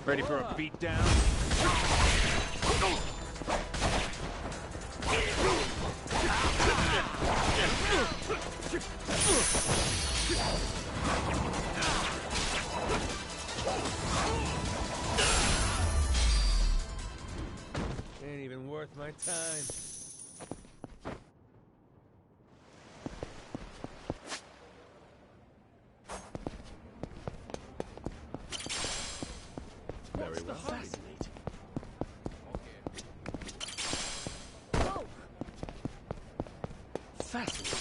Ready for a beatdown? Ain't even worth my time. Very well. Fascinating. Whoa. Fascinating.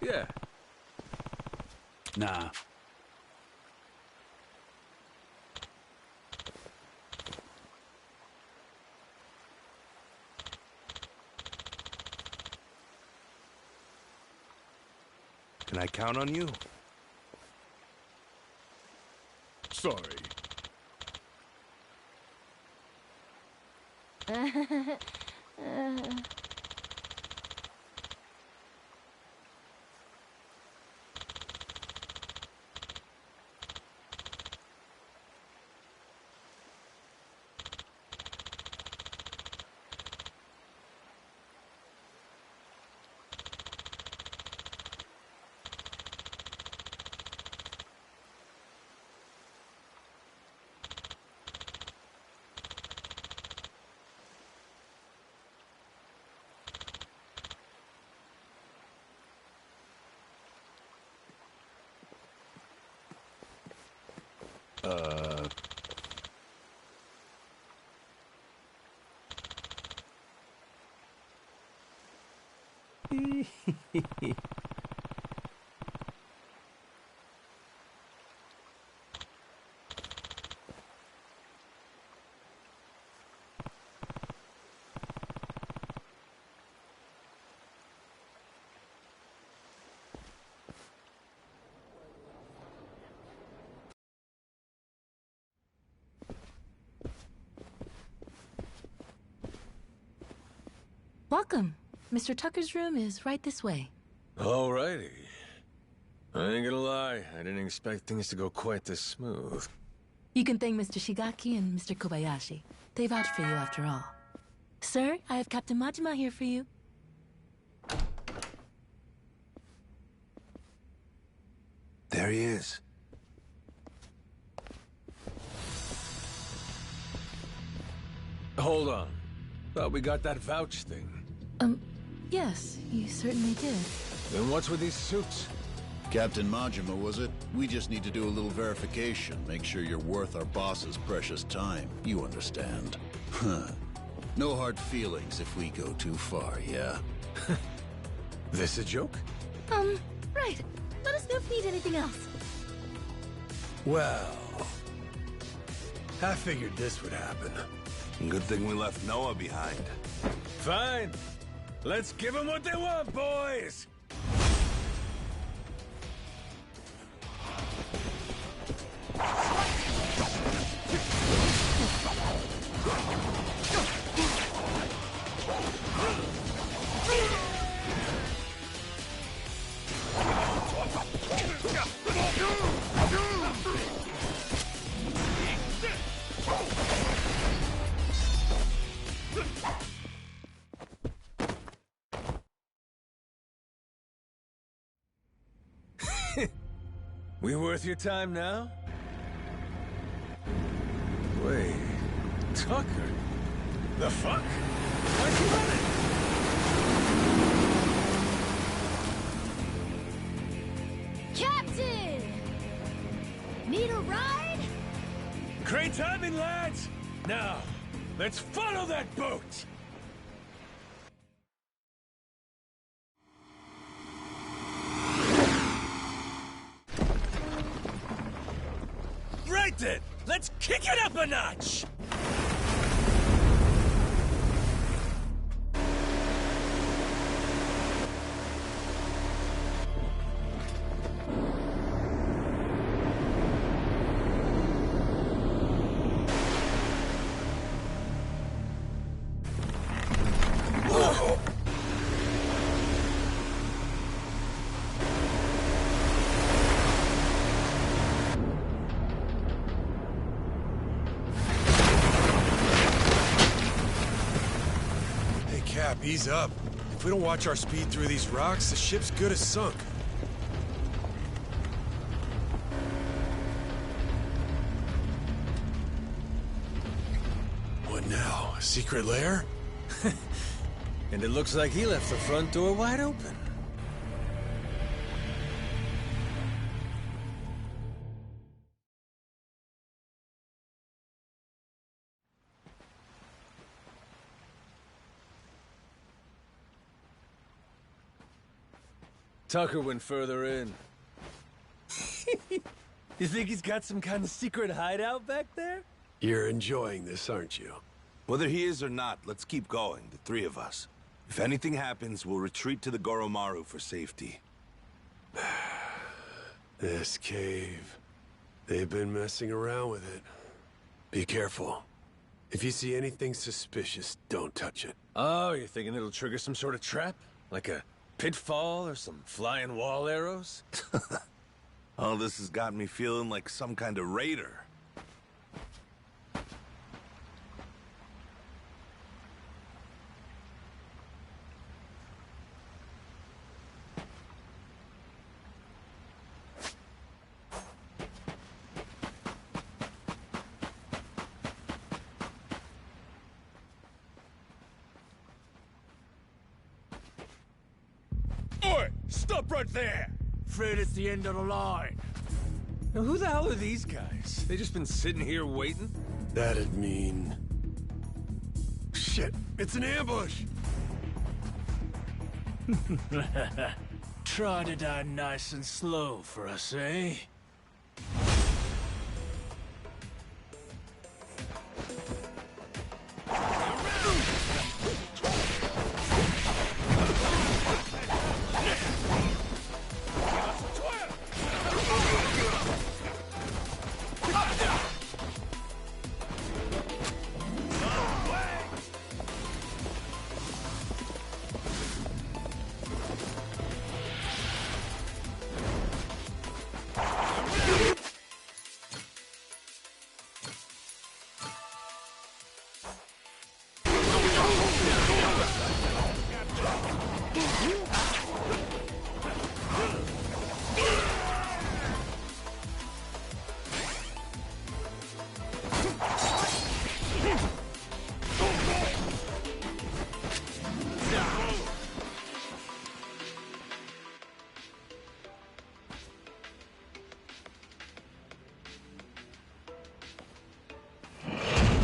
Yeah. Nah. Can I count on you? Sorry. Welcome. Mr. Tucker's room is right this way. Alrighty. I ain't gonna lie, I didn't expect things to go quite this smooth. You can thank Mr. Shigaki and Mr. Kobayashi. They vouched for you after all. Sir, I have Captain Majima here for you. There he is. Hold on. Thought we got that vouch thing. Yes, you certainly did. Then what's with these suits? Captain Majima, was it? We just need to do a little verification, make sure you're worth our boss's precious time. You understand. Huh. No hard feelings if we go too far, yeah? This a joke? Right. Let us know if you need anything else. Well... I figured this would happen. Good thing we left Noah behind. Fine. Let's give them what they want, boys! We worth your time now? Wait... Tucker? The fuck? Why'd you run it? Captain! Need a ride? Great timing, lads! Now, let's follow that boat! Right then! Let's kick it up a notch! Cap, ease up. If we don't watch our speed through these rocks, the ship's good as sunk. What now? A secret lair? And it looks like he left the front door wide open. Tucker went further in. You think he's got some kind of secret hideout back there? You're enjoying this, aren't you? Whether he is or not, let's keep going, the three of us. If anything happens, we'll retreat to the Goromaru for safety. This cave. They've been messing around with it. Be careful. If you see anything suspicious, don't touch it. Oh, you're thinking it'll trigger some sort of trap? Like a pitfall or some flying wall arrows? Oh, this has got me feeling like some kind of raider. Oi! Stop right there! Afraid it's the end of the line. Now, who the hell are these guys? They just been sitting here waiting? That'd mean... Shit! It's an ambush! Try to die nice and slow for us, eh?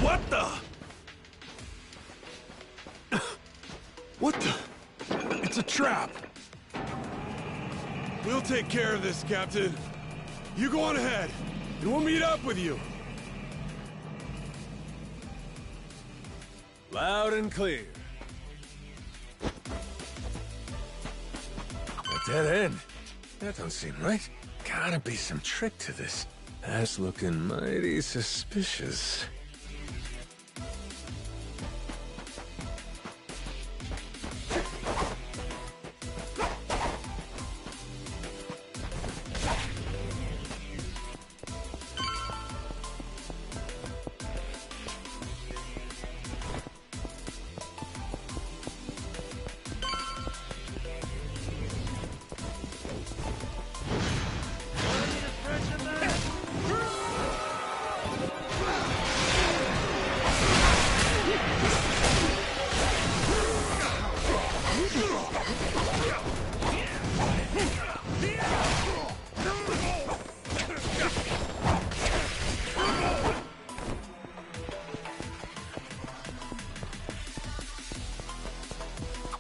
What the? What the? It's a trap. We'll take care of this, Captain. You go on ahead, and we'll meet up with you. Loud and clear. A dead end? That don't seem right. Gotta be some trick to this. That's looking mighty suspicious.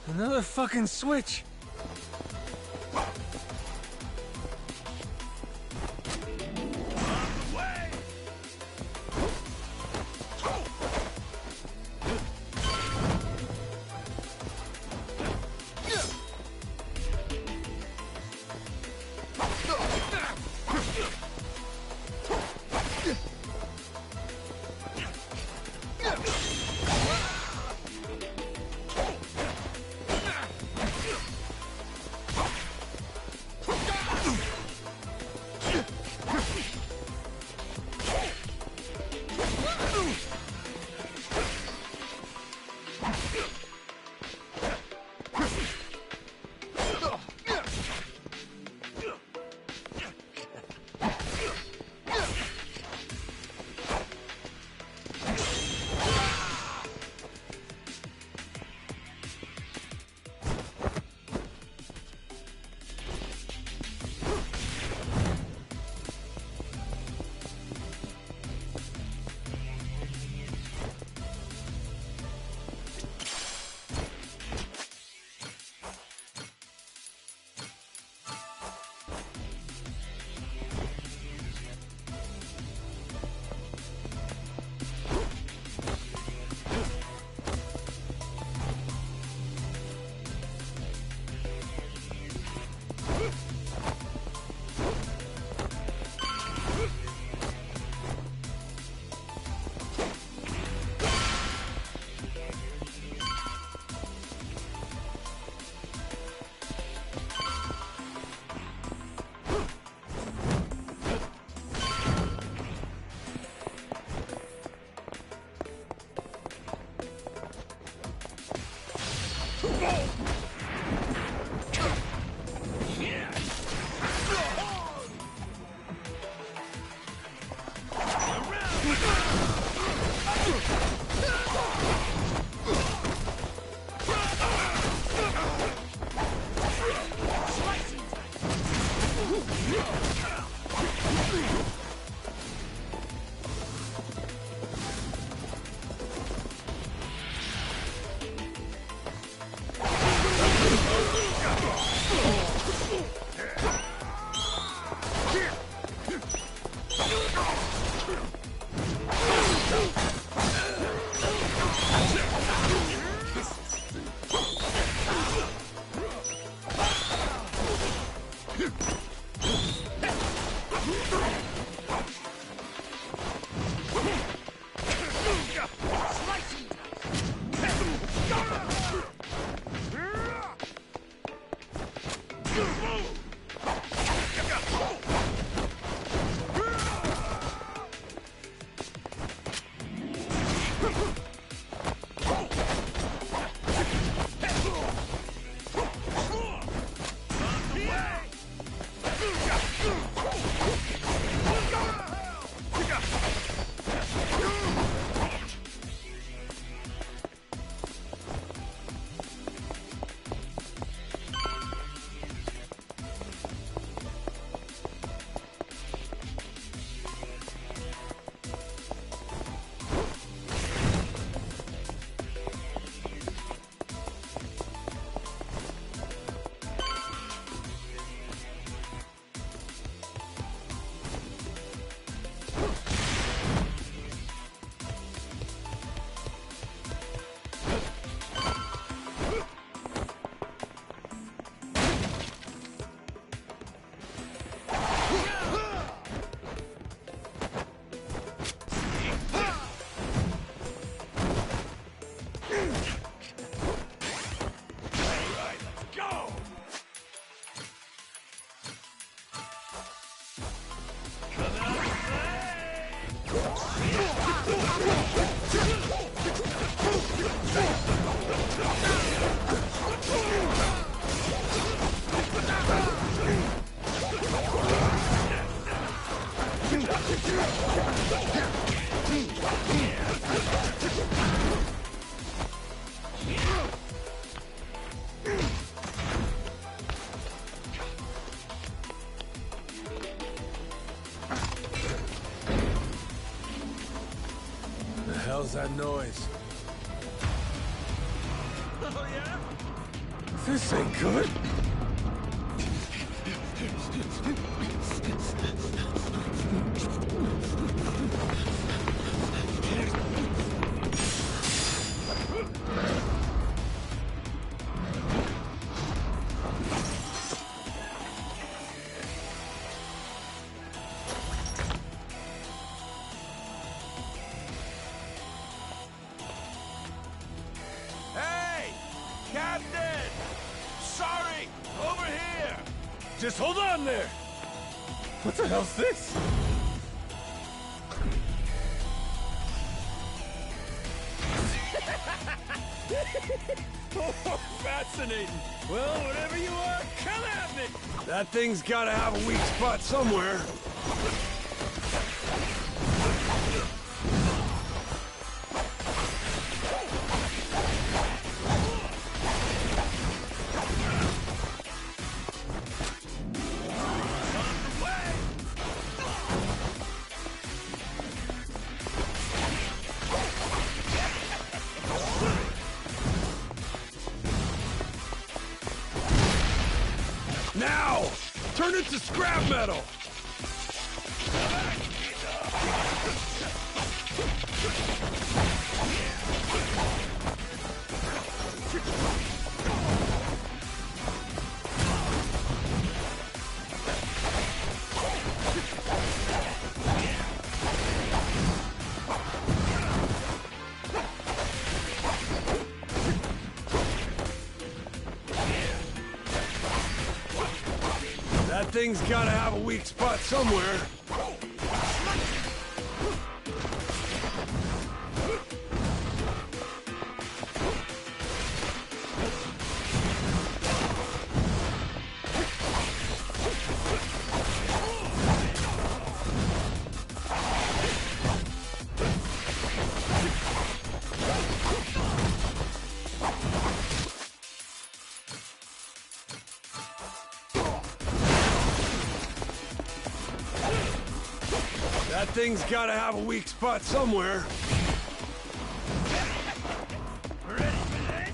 Another fucking switch. that noise? Oh, yeah? This ain't good. Hey! Captain! Sorry! Over here! Just hold on there! What the hell's this? Oh, fascinating! Well, whatever you are, come at me! That thing's gotta have a weak spot somewhere. Now! Turn it to scrap metal! That thing's gotta have a weak spot somewhere. That thing's gotta have a weak spot somewhere. Ready for this?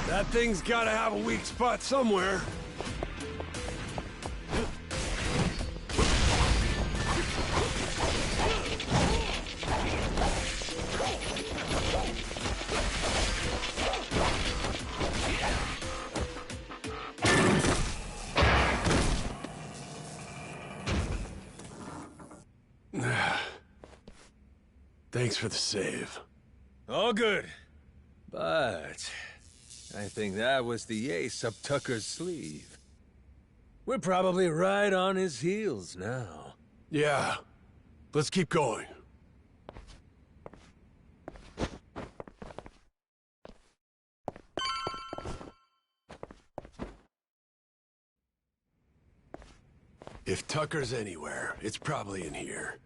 That thing's gotta have a weak spot somewhere. Thanks for the save. All good. But I think that was the ace up Tucker's sleeve. We're probably right on his heels now. Yeah. Let's keep going. If Tucker's anywhere, it's probably in here.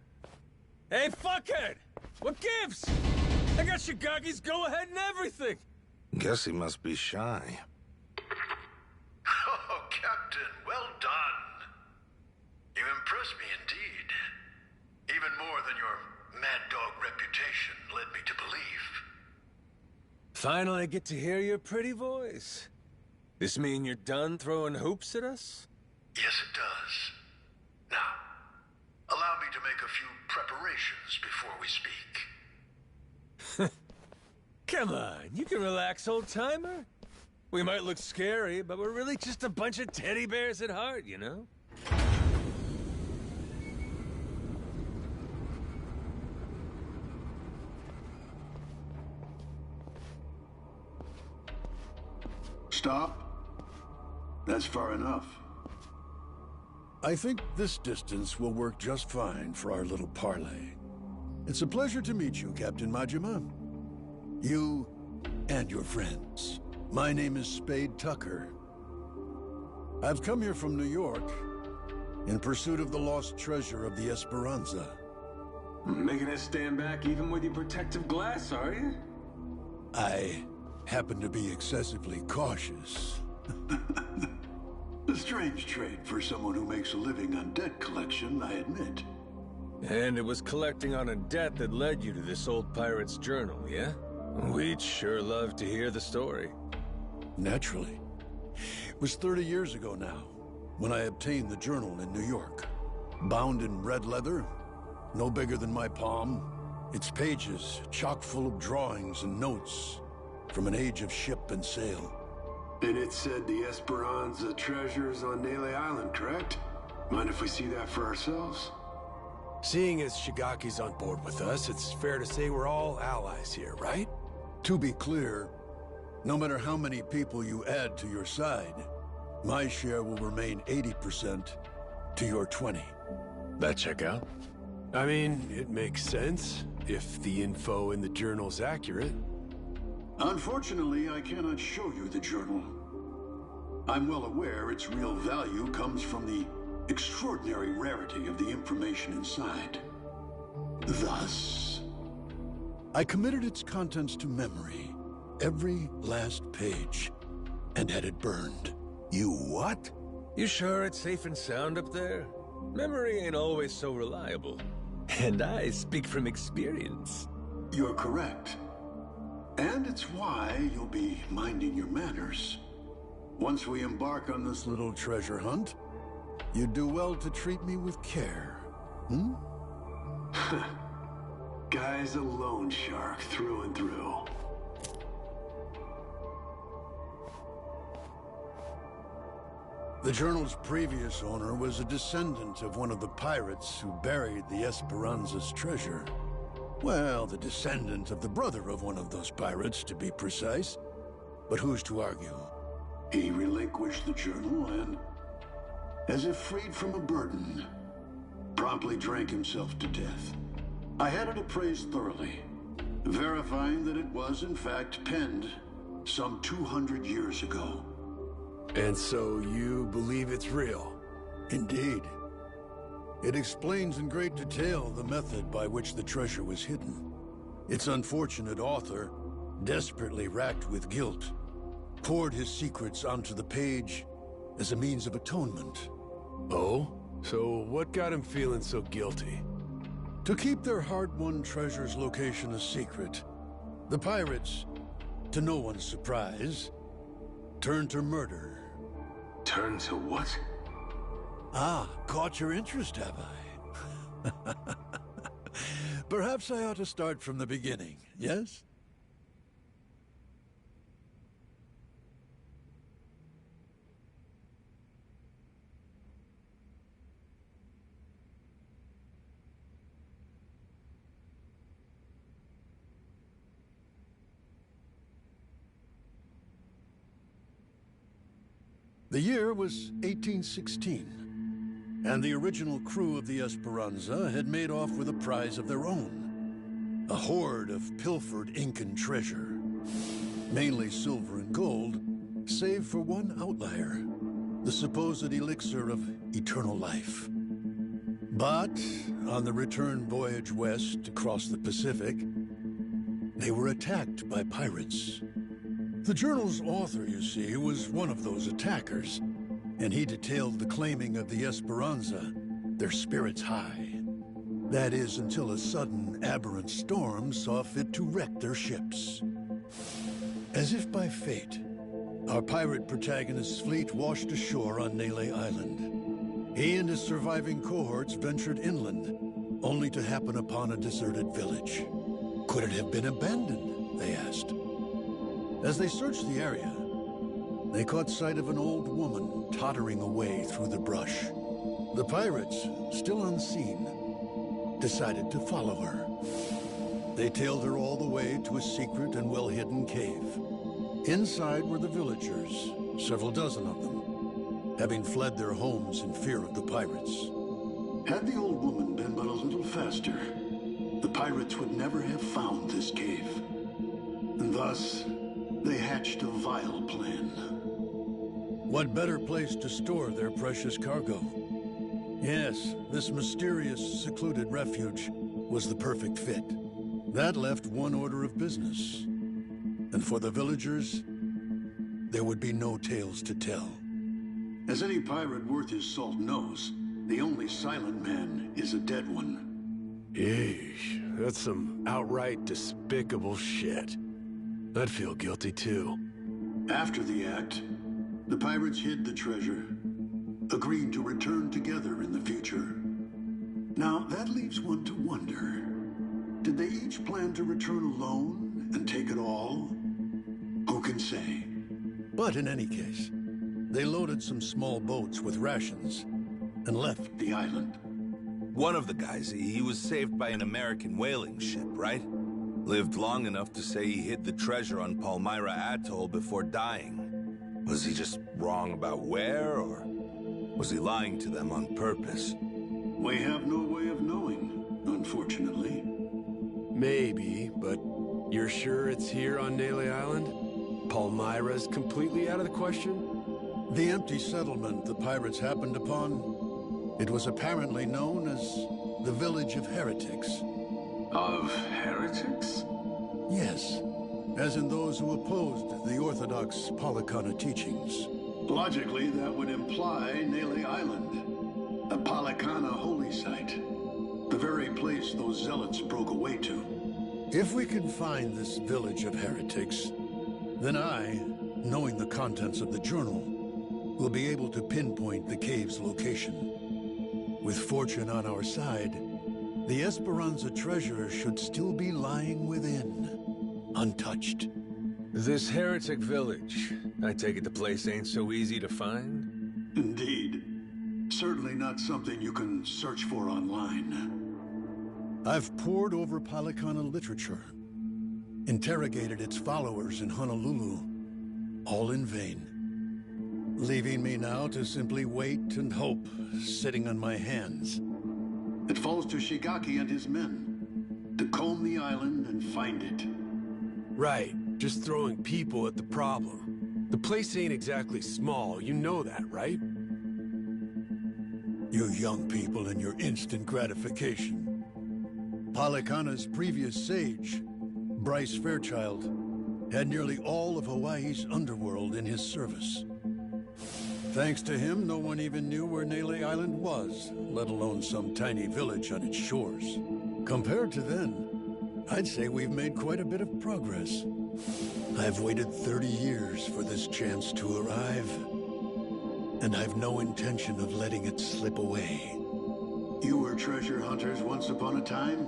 Hey, fuckhead! What gives? I got Shigaki's go-ahead and everything! Guess he must be shy. Oh, Captain, well done. You impress me indeed. Even more than your mad dog reputation led me to believe. Finally, I get to hear your pretty voice. This mean you're done throwing hoops at us? Yes, it does. Now, allow me to make a few preparations before we speak. Come on, you can relax, old-timer. We might look scary, but we're really just a bunch of teddy bears at heart, you know? Stop. That's far enough. I think this distance will work just fine for our little parley. It's a pleasure to meet you, Captain Majima. You and your friends. My name is Spade Tucker. I've come here from New York in pursuit of the lost treasure of the Esperanza. Making us stand back even with your protective glass, are you? I happen to be excessively cautious. A strange trait for someone who makes a living on debt collection, I admit. And it was collecting on a debt that led you to this old pirate's journal, yeah? We'd sure love to hear the story. Naturally. It was 30 years ago now, when I obtained the journal in New York. Bound in red leather, no bigger than my palm, its pages chock full of drawings and notes from an age of ship and sail. And it said the Esperanza treasure's on Nele Island, correct? Mind if we see that for ourselves? Seeing as Shigaki's on board with us, it's fair to say we're all allies here, right? To be clear, no matter how many people you add to your side, my share will remain 80% to your 20. That check out? I mean, it makes sense, if the info in the journal's accurate. Unfortunately, I cannot show you the journal. I'm well aware its real value comes from the extraordinary rarity of the information inside. Thus, I committed its contents to memory, every last page, and had it burned. You what? You sure it's safe and sound up there? Memory ain't always so reliable. And I speak from experience. You're correct. And it's why you'll be minding your manners. Once we embark on this little treasure hunt, you'd do well to treat me with care. Guy's a loan shark through and through. The journal's previous owner was a descendant of one of the pirates who buried the Esperanza's treasure. Well, the descendant of the brother of one of those pirates, to be precise. But who's to argue? He relinquished the journal and, as if freed from a burden, promptly drank himself to death. I had it appraised thoroughly, verifying that it was in fact penned some 200 years ago. And so you believe it's real? Indeed. It explains in great detail the method by which the treasure was hidden. Its unfortunate author, desperately racked with guilt, poured his secrets onto the page as a means of atonement. Oh? So what got him feeling so guilty? To keep their hard-won treasure's location a secret, the pirates, to no one's surprise, turned to murder. Turn to what? Ah, caught your interest, have I? Perhaps I ought to start from the beginning, yes? The year was 1816, and the original crew of the Esperanza had made off with a prize of their own. A hoard of pilfered Incan treasure, mainly silver and gold, save for one outlier. the supposed elixir of eternal life. But on the return voyage west across the Pacific, they were attacked by pirates. The journal's author, you see, was one of those attackers, and he detailed the claiming of the Esperanza, their spirits high. That is, until a sudden, aberrant storm saw fit to wreck their ships. As if by fate, our pirate protagonist's fleet washed ashore on Nele Island. He and his surviving cohorts ventured inland, only to happen upon a deserted village. Could it have been abandoned, they asked. As they searched the area, they caught sight of an old woman tottering away through the brush. The pirates, still unseen, decided to follow her. They tailed her all the way to a secret and well-hidden cave. Inside were the villagers, several dozen of them, having fled their homes in fear of the pirates. Had the old woman been but a little faster, the pirates would never have found this cave. And thus, they hatched a vile plan. What better place to store their precious cargo? Yes, this mysterious, secluded refuge was the perfect fit. That left one order of business. And for the villagers, there would be no tales to tell. As any pirate worth his salt knows, the only silent man is a dead one. Yeesh, that's some outright despicable shit. I'd feel guilty too. After the act, the pirates hid the treasure, agreed to return together in the future. Now, that leaves one to wonder, did they each plan to return alone and take it all? Who can say? But in any case, they loaded some small boats with rations and left The island. One of the guys, he was saved by an American whaling ship, right? Lived long enough to say he hid the treasure on Palmyra Atoll before dying. Was he just wrong about where, or was he lying to them on purpose? We have no way of knowing, unfortunately. Maybe, but you're sure it's here on Nele Island? Palmyra's completely out of the question? the empty settlement the pirates happened upon. It was apparently known as the Village of Heretics. Of heretics? Yes, as in those who opposed the orthodox Polycana teachings. Logically, that would imply Nele Island, a Polycana holy site. The very place those zealots broke away to. If we can find this Village of Heretics, then I, knowing the contents of the journal, will be able to pinpoint the cave's location. With fortune on our side, the Esperanza treasure should still be lying within, untouched. This heretic village, I take it the place ain't so easy to find? Indeed. Certainly not something you can search for online. I've pored over Polycana literature, interrogated its followers in Honolulu, all in vain. Leaving me now to simply wait and hope, sitting on my hands. It falls to Shigaki and his men to comb the island and find it. Right, just throwing people at the problem. The place ain't exactly small, you know that, right? You young people and your instant gratification. Polycana's previous sage, Bryce Fairchild, had nearly all of Hawaii's underworld in his service. Thanks to him, no one even knew where Nele Island was, let alone some tiny village on its shores. Compared to then, I'd say we've made quite a bit of progress. I've waited 30 years for this chance to arrive, and I've no intention of letting it slip away. You were treasure hunters once upon a time?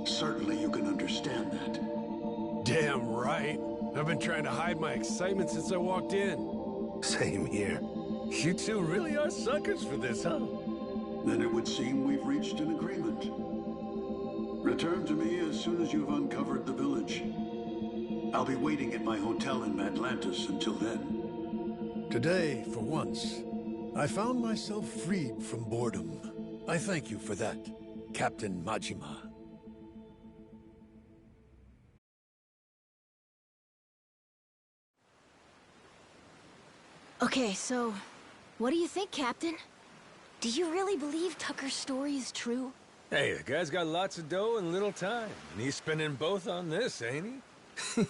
Certainly you can understand that. Damn right. I've been trying to hide my excitement since I walked in. Same here. You two really are suckers for this, huh? Then it would seem we've reached an agreement. Return to me as soon as you've uncovered the village. I'll be waiting at my hotel in Atlantis until then. Today, for once, I found myself freed from boredom. I thank you for that, Captain Majima. Okay, so... what do you think, Captain? Do you really believe Tucker's story is true? Hey, the guy's got lots of dough and little time, and he's spending both on this, ain't he?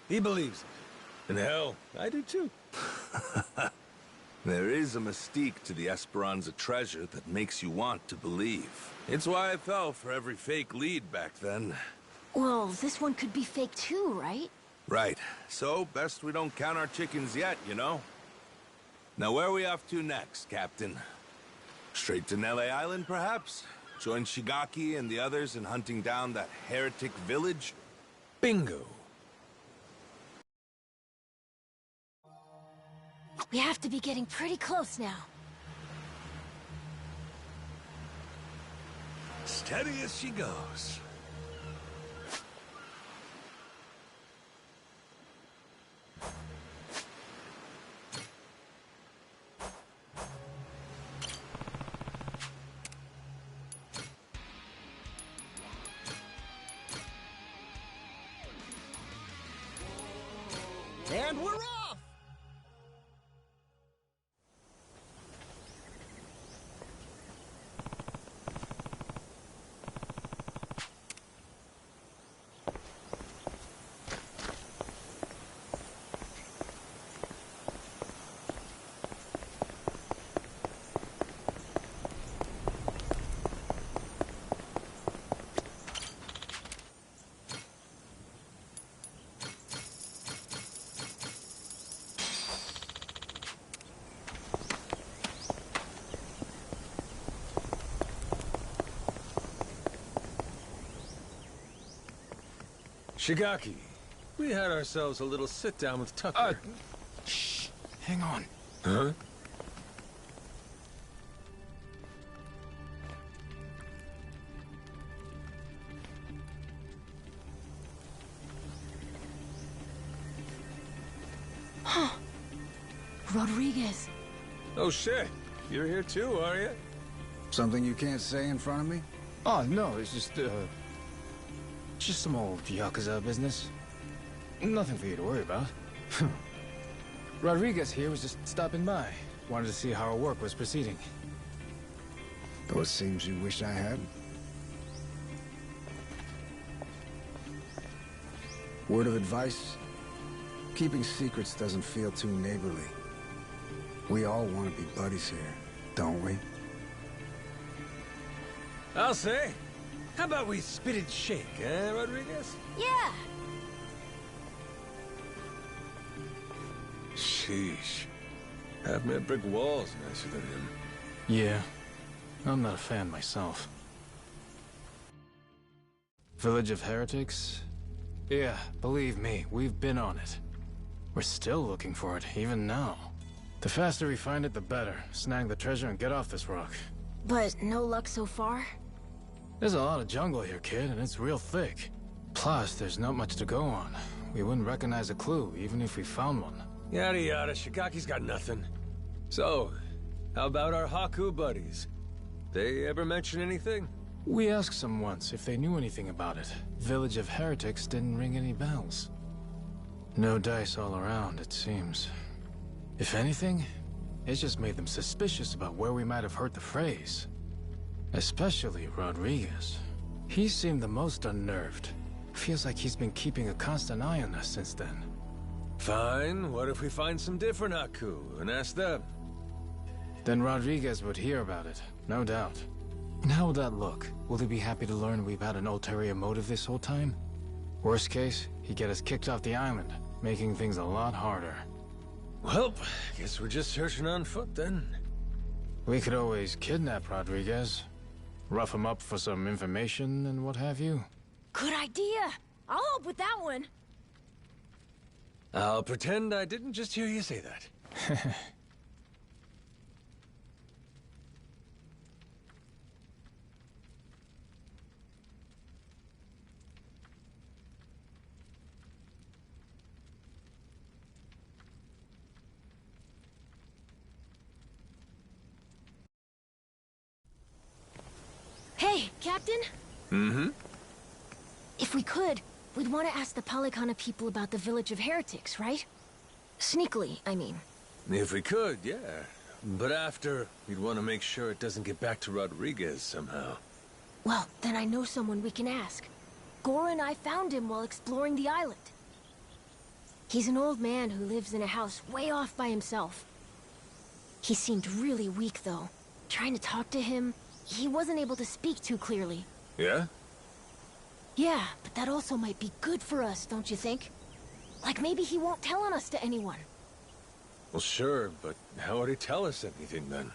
He believes it. And hell, I do too. There is a mystique to the Esperanza treasure that makes you want to believe. It's why I fell for every fake lead back then. Well, this one could be fake too, right? Right. So, best we don't count our chickens yet, you know? Now, where are we off to next, Captain? Straight to Nele Island, perhaps? Join Shigaki and the others in hunting down that heretic village? Bingo. We have to be getting pretty close now. Steady as she goes. And we're off! Shigaki, we had ourselves a little sit-down with Tucker. Shh. Hang on. Huh? Huh. Rodriguez. Oh shit, you're here too, are you? Something you can't say in front of me? Oh, no, it's just some old Yakuza business. Nothing for you to worry about. Rodriguez here was just stopping by. Wanted to see how our work was proceeding. Though it seems you wish I hadn't. Word of advice? Keeping secrets doesn't feel too neighborly. We all want to be buddies here, don't we? I'll say. How about we spit and shake, eh, Rodriguez? Yeah. Sheesh. Half my brick walls nicer than him. Yeah. I'm not a fan myself. Village of Heretics? Yeah, believe me, we've been on it. We're still looking for it, even now. The faster we find it, the better. Snag the treasure and get off this rock. But no luck so far? There's a lot of jungle here, kid, and it's real thick. Plus, there's not much to go on. We wouldn't recognize a clue, even if we found one. Yada yada, Shigaki's got nothing. So, how about our Haku buddies? They ever mention anything? We asked them once if they knew anything about it. Village of Heretics didn't ring any bells. No dice all around, it seems. If anything, it just made them suspicious about where we might have heard the phrase. Especially Rodriguez. He seemed the most unnerved. Feels like he's been keeping a constant eye on us since then. Fine, what if we find some different Haku and ask them? Then Rodriguez would hear about it, no doubt. And how would that look? Will he be happy to learn we've had an ulterior motive this whole time? Worst case, he'd get us kicked off the island, making things a lot harder. Well, guess we're just searching on foot then. We could always kidnap Rodriguez. Rough him up for some information and what have you. Good idea. I'll help with that one. I'll pretend I didn't just hear you say that. Hey, Captain? Mm-hmm? If we could, we'd want to ask the Palikana people about the Village of Heretics, right? Sneakily, I mean. If we could, yeah. But after, we'd want to make sure it doesn't get back to Rodriguez somehow. Well, then I know someone we can ask. Gora and I found him while exploring the island. He's an old man who lives in a house way off by himself. He seemed really weak, though. Trying to talk to him, he wasn't able to speak too clearly. Yeah? Yeah, but that also might be good for us, don't you think? Like maybe he won't tell on us to anyone. Well, sure, but how would he tell us anything then?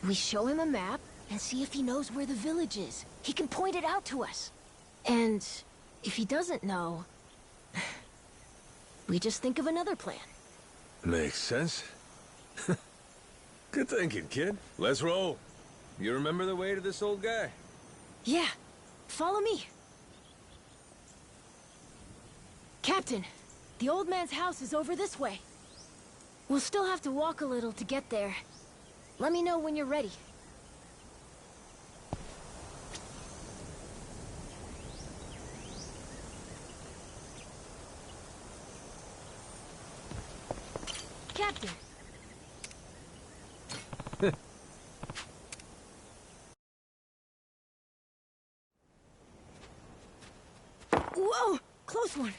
We show him a map and see if he knows where the village is. He can point it out to us. And if he doesn't know, we just think of another plan. Makes sense. Good thinking, kid. Let's roll. You remember the way to this old guy? Yeah. Follow me. Captain, the old man's house is over this way. We'll still have to walk a little to get there. Let me know when you're ready. Captain! Whoa! Close one!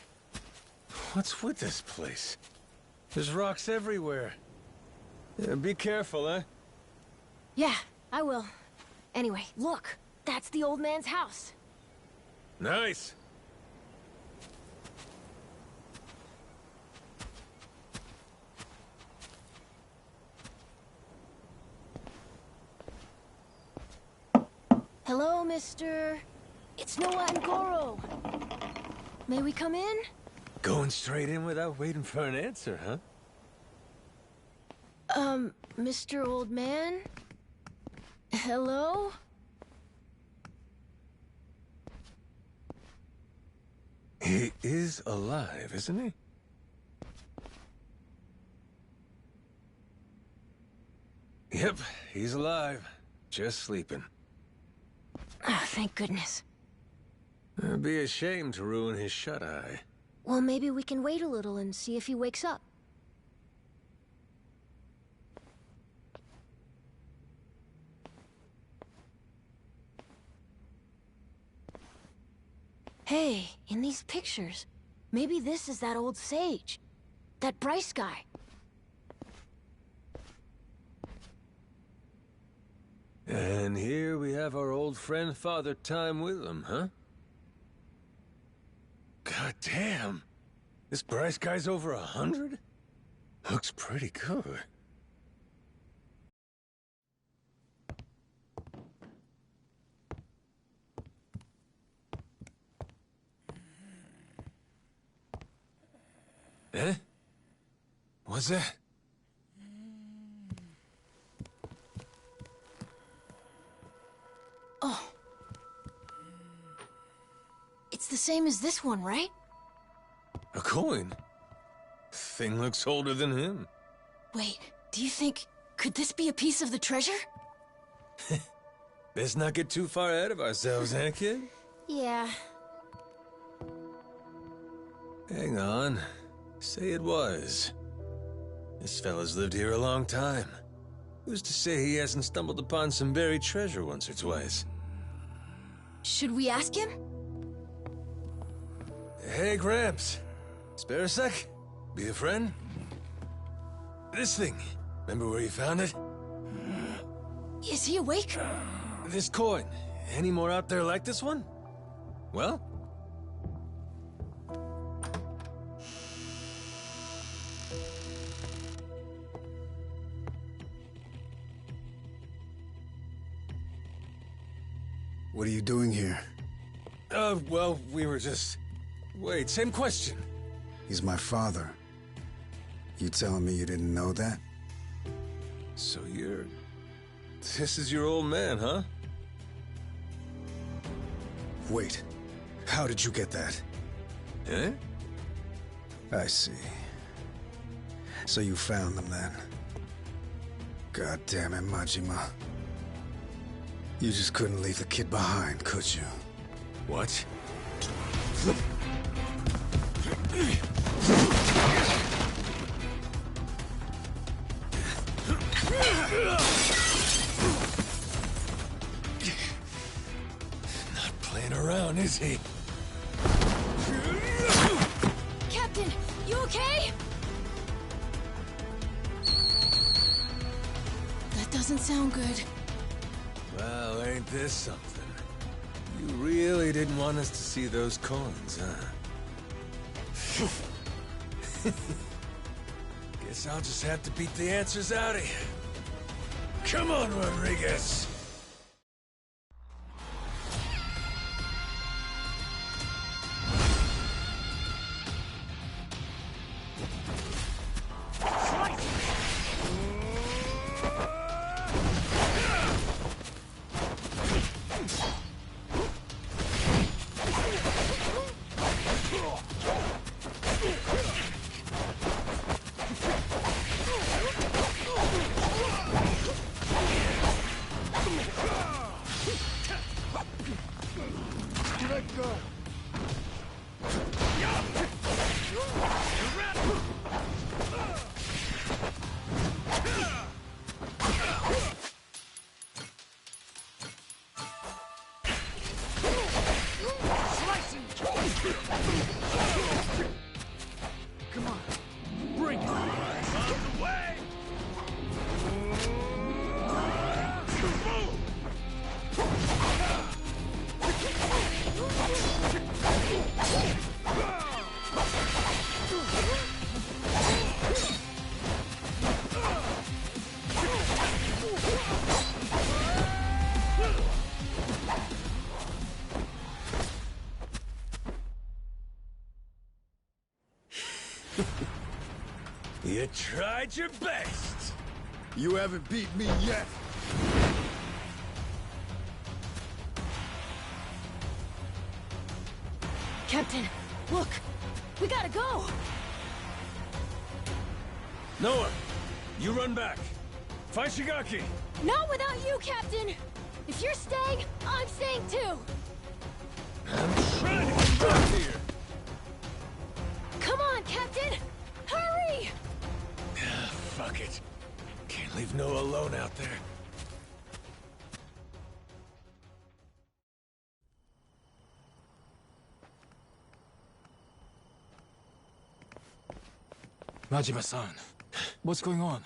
What's with this place? There's rocks everywhere. Yeah, be careful, huh? Yeah, I will. Anyway, look. That's the old man's house. Nice! Hello, mister. It's Noah and Goro. May we come in? Going straight in without waiting for an answer, huh? Mr. Old Man? Hello? He is alive, isn't he? Yep, he's alive. Just sleeping. Ah, thank goodness. It'd be a shame to ruin his shut-eye. Well, maybe we can wait a little and see if he wakes up. Hey, in these pictures, maybe this is that old sage. That Bryce guy. And here we have our old friend Father Time with him, huh? God damn! This Bryce guy's over 100? Looks pretty good. Eh? What's that? Oh. It's the same as this one, right? A coin? Thing looks older than him. Wait, do you think... could this be a piece of the treasure? Let's not get too far ahead of ourselves, eh, kid? Yeah. Hang on. Say it was. This fella's lived here a long time. Who's to say he hasn't stumbled upon some buried treasure once or twice? Should we ask him? Hey, Gramps. Spare a sec? Be a friend? This thing. Remember where you found it? Is he awake? This coin. Any more out there like this one? Well? What are you doing here? Well, we were just... Wait, same question. He's my father. You telling me you didn't know that? So you're... This is your old man, huh? Wait. How did you get that? Eh? I see. So you found them then? God damn it, Majima. You just couldn't leave the kid behind, could you? What? Not playing around, is he? Captain, you okay? That doesn't sound good. Well, ain't this something? You really didn't want us to see those coins, huh? Guess I'll just have to beat the answers out of you. Come on, Rodriguez! You tried your best! You haven't beat me yet! Captain, look! We gotta go! Noah, you run back. Find Shigaki! Not without you, Captain! If you're staying, I'm staying too! I'm trying to get back here! Come on, Captain! Hurry! Fuck it. Can't leave Noah alone out there. Majima-san, what's going on?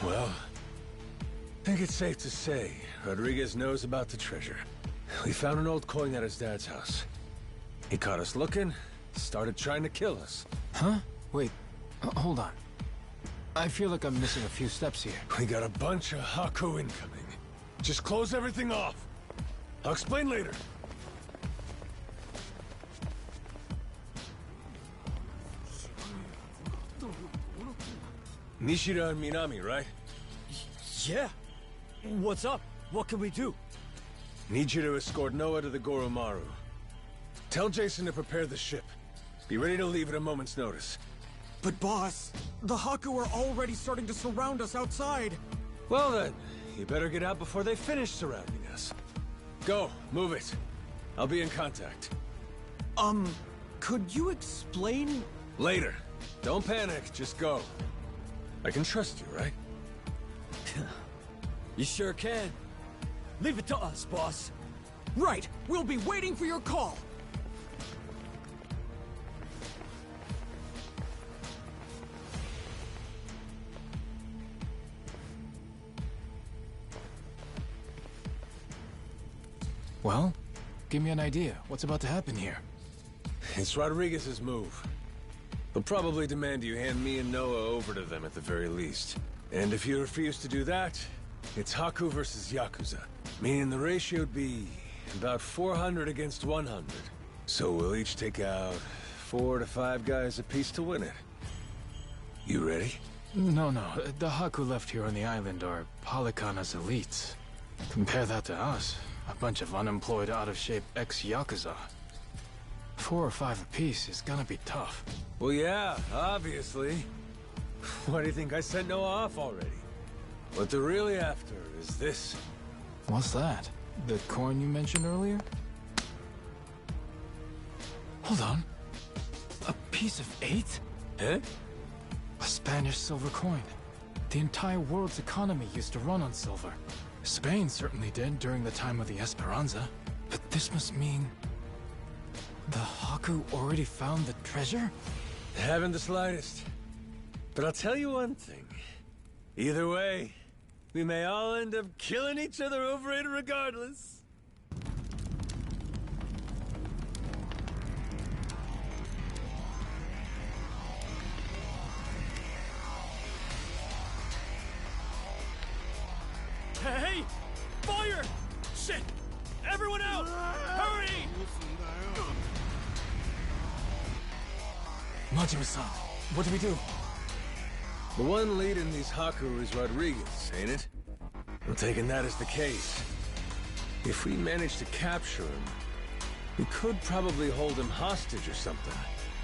Well, I think it's safe to say Rodriguez knows about the treasure. We found an old coin at his dad's house. He caught us looking, started trying to kill us. Huh? Wait, hold on. I feel like I'm missing a few steps here. We got a bunch of Haku incoming. Just close everything off. I'll explain later. Nishida and Minami, right? Yeah. What's up? What can we do? Need you to escort Noah to the Goromaru. Tell Jason to prepare the ship. Be ready to leave at a moment's notice. But boss, the Haku are already starting to surround us outside. Well then, you better get out before they finish surrounding us. Go, move it. I'll be in contact. Could you explain? Later. Don't panic, just go. I can trust you, right? You sure can. Leave it to us, boss. Right, we'll be waiting for your call. Well, give me an idea. What's about to happen here? It's Rodriguez's move. They'll probably demand you hand me and Noah over to them at the very least. And if you refuse to do that, it's Haku versus Yakuza. Meaning the ratio would be about 400 against 100. So we'll each take out 4 to 5 guys apiece to win it. You ready? No. The Haku left here on the island are Polycana's elites. Compare that to us. A bunch of unemployed, out-of-shape ex-Yakuza. 4 or 5 apiece is gonna be tough. Well, yeah, obviously. Why do you think I sent Noah off already? What they're really after is this. What's that? The coin you mentioned earlier? Hold on. A piece of 8? Huh? A Spanish silver coin. The entire world's economy used to run on silver. Spain certainly did during the time of the Esperanza. But this must mean... the Haku already found the treasure? Haven't the slightest. But I'll tell you one thing. Either way, we may all end up killing each other over it regardless. Hey! Fire! Shit! Everyone out! Hurry! Majima-san, what do we do? The one leading these Haku is Rodriguez, ain't it? I'm taking that as the case. If we manage to capture him, we could probably hold him hostage or something.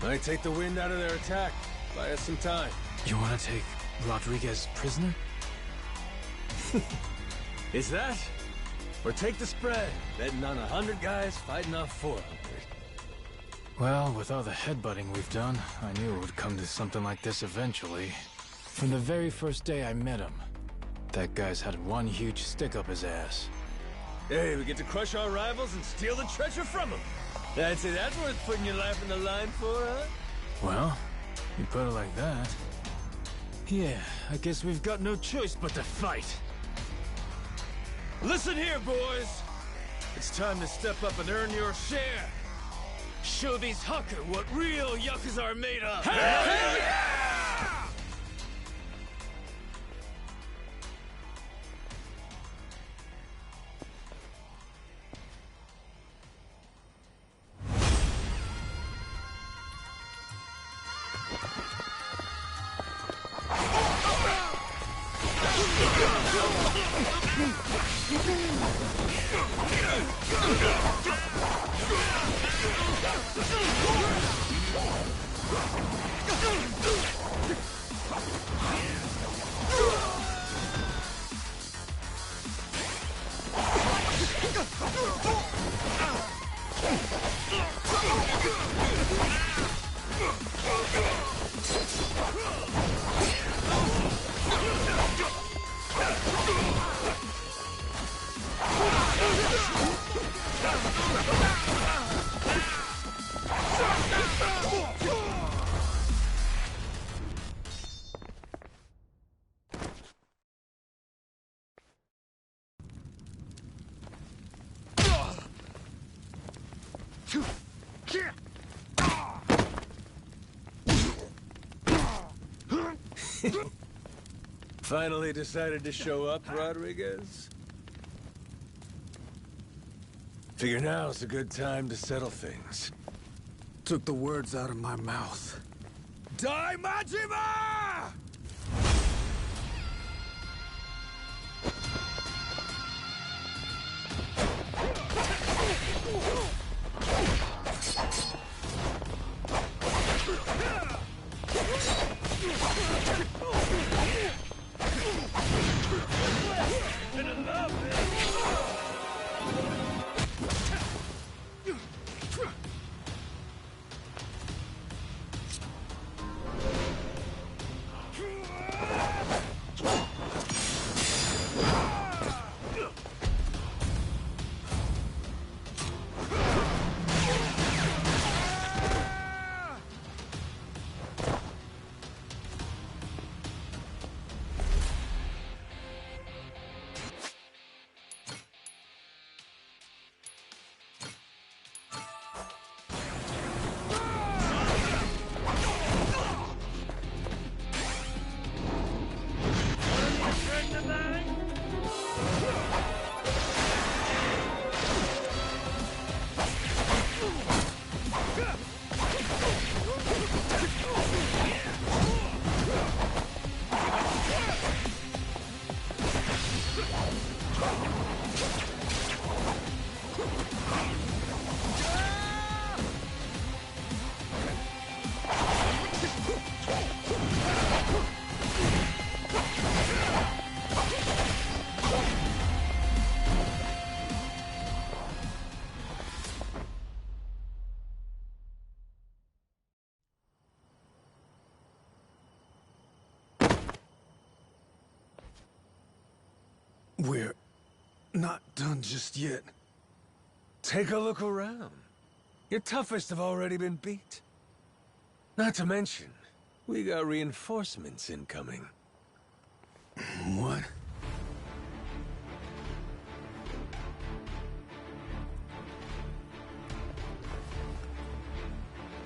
Might take the wind out of their attack. Buy us some time. You want to take Rodriguez prisoner? Is that? Or take the spread, betting on 100 guys fighting off 400. Well, with all the headbutting we've done, I knew it would come to something like this eventually. From the very first day I met him, that guy's had one huge stick up his ass. Hey, we get to crush our rivals and steal the treasure from them. I'd say that's worth putting your life on the line for, huh? Well, you put it like that. Yeah, I guess we've got no choice but to fight. Listen here, boys! It's time to step up and earn your share! Show these Haku what real Yakuza are made of! Hell yeah! Finally decided to show up, Rodriguez? Figure now's a good time to settle things. Took the words out of my mouth. Die, Majima! We're not done just yet. Take a look around. Your toughest have already been beat. Not to mention, we got reinforcements incoming. What?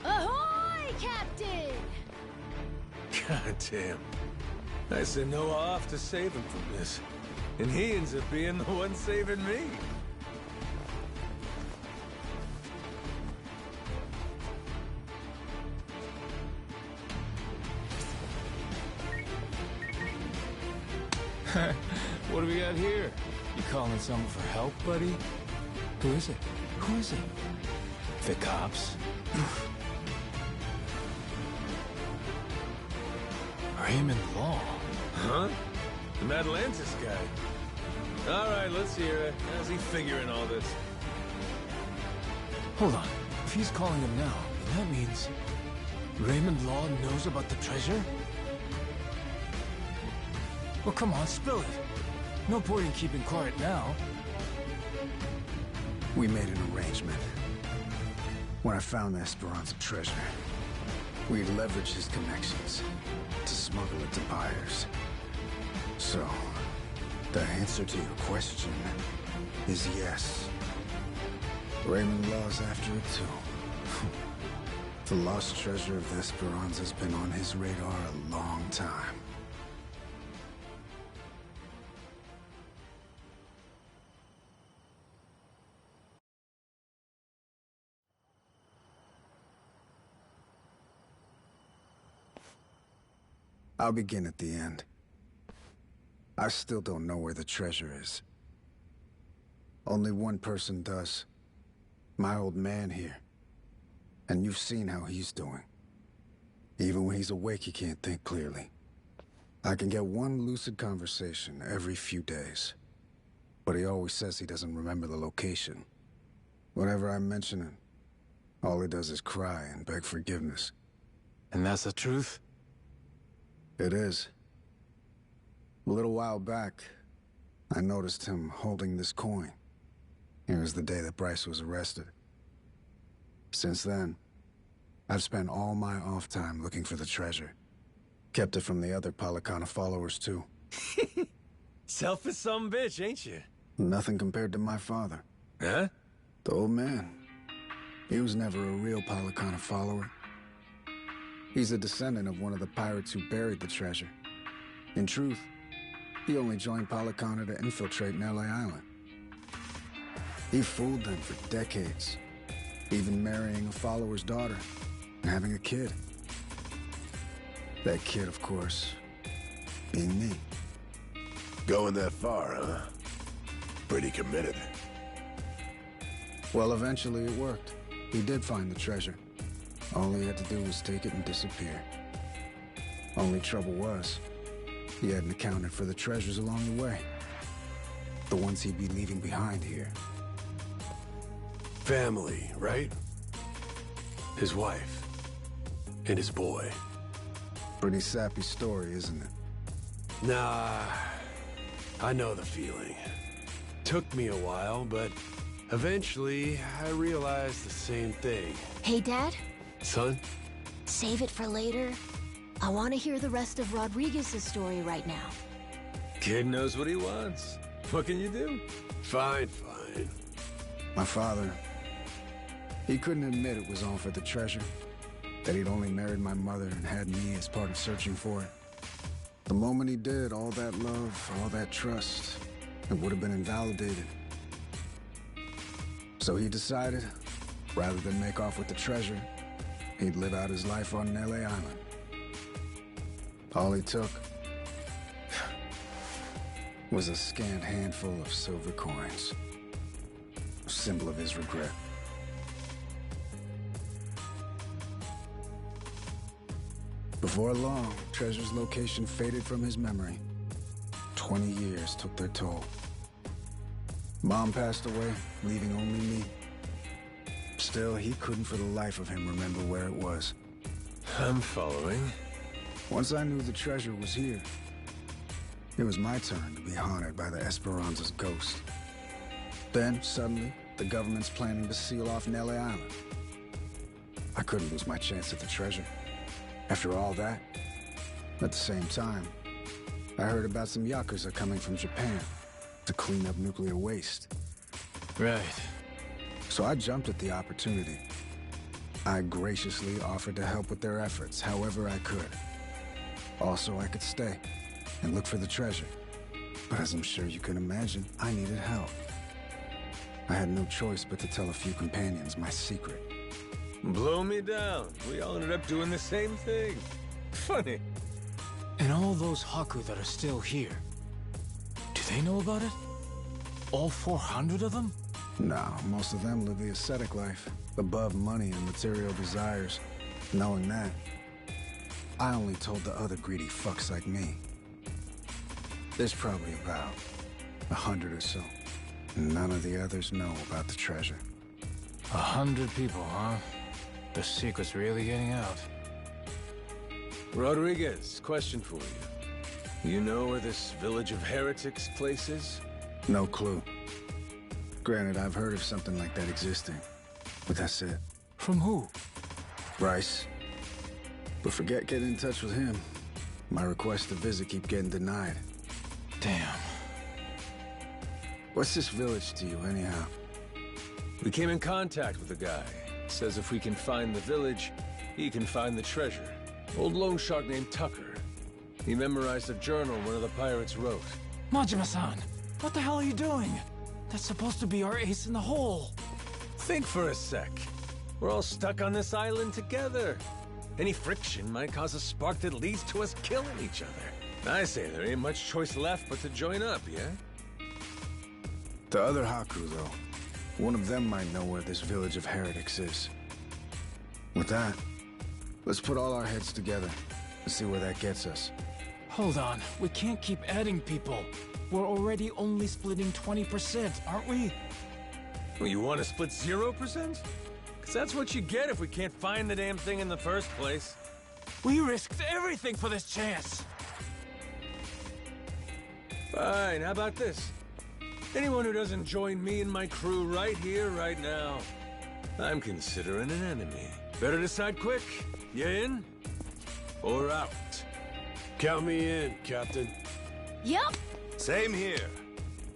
Ahoy, Captain! God damn. I sent Noah off to save him from this. And he ends up being the one saving me. What do we got here? You calling someone for help, buddy? Who is it? Who is it? The cops? Raymond Law. Huh? The Atlantis guy. All right, let's hear it. How's he figuring all this? Hold on. If he's calling him now, then that means Raymond Law knows about the treasure? Well, come on, spill it. No point in keeping quiet now. We made an arrangement. When I found the Esperanza treasure, we'd leverage his connections to smuggle it to buyers. So, the answer to your question is yes. Raymond Law's after it too. The lost treasure of the Esperanza's been on his radar a long time. I'll begin at the end. I still don't know where the treasure is. Only one person does. My old man here. And you've seen how he's doing. Even when he's awake, he can't think clearly. I can get one lucid conversation every few days. But he always says he doesn't remember the location. Whenever I mention it, all he does is cry and beg forgiveness. And that's the truth? It is. A little while back, I noticed him holding this coin. It was the day that Bryce was arrested. Since then, I've spent all my off time looking for the treasure. Kept it from the other Palicana followers, too. Selfish some bitch, ain't you? Nothing compared to my father. Huh? The old man. He was never a real Palicana follower. He's a descendant of one of the pirates who buried the treasure. In truth, he only joined Palicana to infiltrate Nelly Island. He fooled them for decades, even marrying a follower's daughter and having a kid. That kid, of course, being me. Going that far, huh? Pretty committed. Well, eventually it worked. He did find the treasure. All he had to do was take it and disappear. Only trouble was, he hadn't accounted for the treasures along the way. The ones he'd be leaving behind here. Family, right? His wife. And his boy. Pretty sappy story, isn't it? Nah, I know the feeling. Took me a while, but eventually I realized the same thing. Hey, Dad? Son? Save it for later. I want to hear the rest of Rodriguez's story right now. Kid knows what he wants. What can you do? Fine, fine. My father, he couldn't admit it was all for the treasure. That he'd only married my mother and had me as part of searching for it. The moment he did, all that love, all that trust, it would have been invalidated. So he decided, rather than make off with the treasure, he'd live out his life on Nelly Island. All he took was a scant handful of silver coins. A symbol of his regret. Before long, treasure's location faded from his memory. 20 years took their toll. Mom passed away, leaving only me. Still, he couldn't for the life of him remember where it was. I'm following. Once I knew the treasure was here, It was my turn to be haunted by the Esperanza's ghost. Then, suddenly, the government's planning to seal off Nelly Island. I couldn't lose my chance at the treasure. After all that, at the same time, I heard about some Yakuza coming from Japan to clean up nuclear waste. Right. So I jumped at the opportunity. I graciously offered to help with their efforts however I could. Also, I could stay and look for the treasure. But as I'm sure you can imagine, I needed help. I had no choice but to tell a few companions my secret. Blow me down. We all ended up doing the same thing. Funny. And all those Haku that are still here, do they know about it? All 400 of them? No, most of them live the ascetic life, above money and material desires. Knowing that, I only told the other greedy fucks like me. There's probably about 100 or so. None of the others know about the treasure. 100 people, huh? The secret's really getting out. Rodriguez, question for you. You know where this village of heretics place is? No clue. Granted, I've heard of something like that existing, but that's it. From who? Bryce. But forget getting in touch with him. My requests to visit keep getting denied. Damn. What's this village to you, anyhow? We came in contact with the guy. Says if we can find the village, he can find the treasure. Old loan shark named Tucker. He memorized a journal one of the pirates wrote. Majima-san, what the hell are you doing? That's supposed to be our ace in the hole. Think for a sec. We're all stuck on this island together. Any friction might cause a spark that leads to us killing each other. I say there ain't much choice left but to join up, yeah? The other Haku, though. One of them might know where this village of heretics is. With that, let's put all our heads together and see where that gets us. Hold on, we can't keep adding people. We're already only splitting 20%, aren't we? Well, you want to split 0%? Because that's what you get if we can't find the damn thing in the first place. We risked everything for this chance. Fine, how about this? Anyone who doesn't join me and my crew right here, right now, I'm considering an enemy. Better decide quick. You in? Or out? Count me in, Captain. Yup. Same here.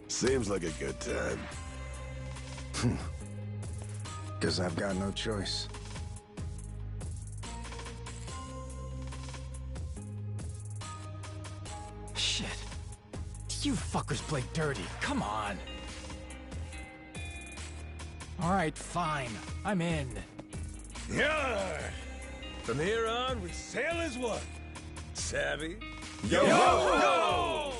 Seems like a good time. Guess I've got no choice. Shit. You fuckers play dirty. Come on. All right, fine. I'm in. Yarr! From here on, we sail as one. Savvy? Yo! Yo!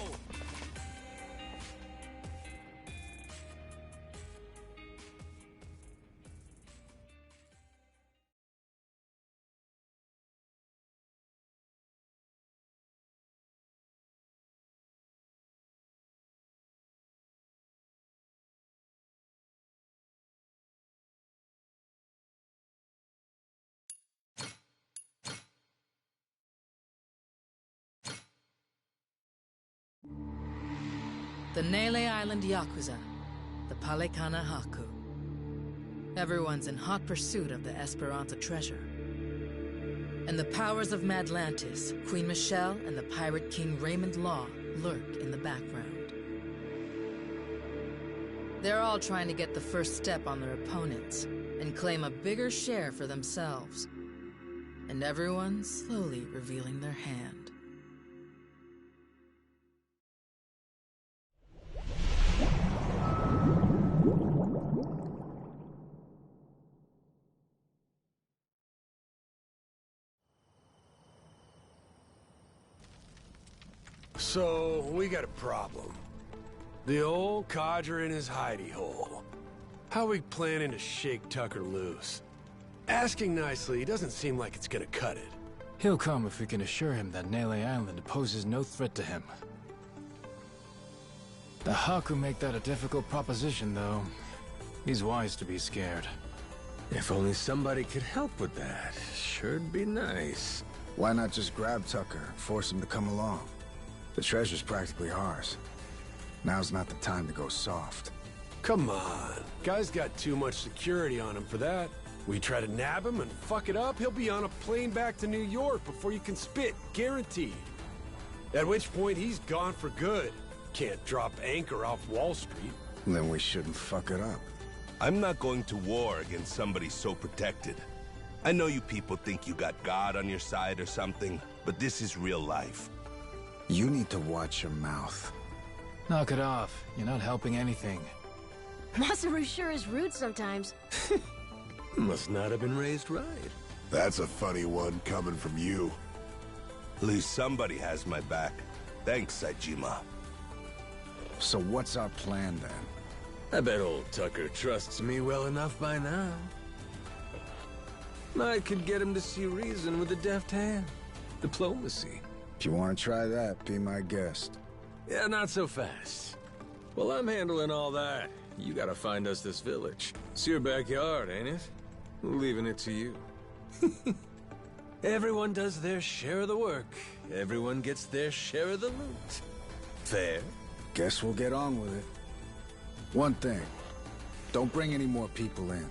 The Nele Island Yakuza, the Palekana Haku. Everyone's in hot pursuit of the Esperanza treasure. And the powers of Madlantis, Queen Michelle, and the pirate king Raymond Law lurk in the background. They're all trying to get the first step on their opponents and claim a bigger share for themselves. And everyone's slowly revealing their hand. So, we got a problem. The old codger in his hidey hole. How we planning to shake Tucker loose? Asking nicely doesn't seem like it's gonna cut it. He'll come if we can assure him that Nele Island poses no threat to him. The Haku make that a difficult proposition, though. He's wise to be scared. If only somebody could help with that. Sure'd be nice. Why not just grab Tucker, force him to come along? The treasure's practically ours. Now's not the time to go soft. Come on. Guy's got too much security on him for that. We try to nab him and fuck it up, he'll be on a plane back to New York before you can spit, guaranteed. At which point, he's gone for good. Can't drop anchor off Wall Street. Then we shouldn't fuck it up. I'm not going to war against somebody so protected. I know you people think you got God on your side or something, but this is real life. You need to watch your mouth. Knock it off. You're not helping anything. Masaru sure is rude sometimes. Must not have been raised right. That's a funny one coming from you. At least somebody has my back. Thanks, Saejima. So what's our plan then? I bet old Tucker trusts me well enough by now. I could get him to see reason with a deft hand. Diplomacy. If you want to try that, be my guest. Yeah, not so fast. Well, I'm handling all that. You gotta find us this village. It's your backyard, ain't it? We're leaving it to you. Everyone does their share of the work. Everyone gets their share of the loot. Fair? Guess we'll get on with it. One thing. Don't bring any more people in.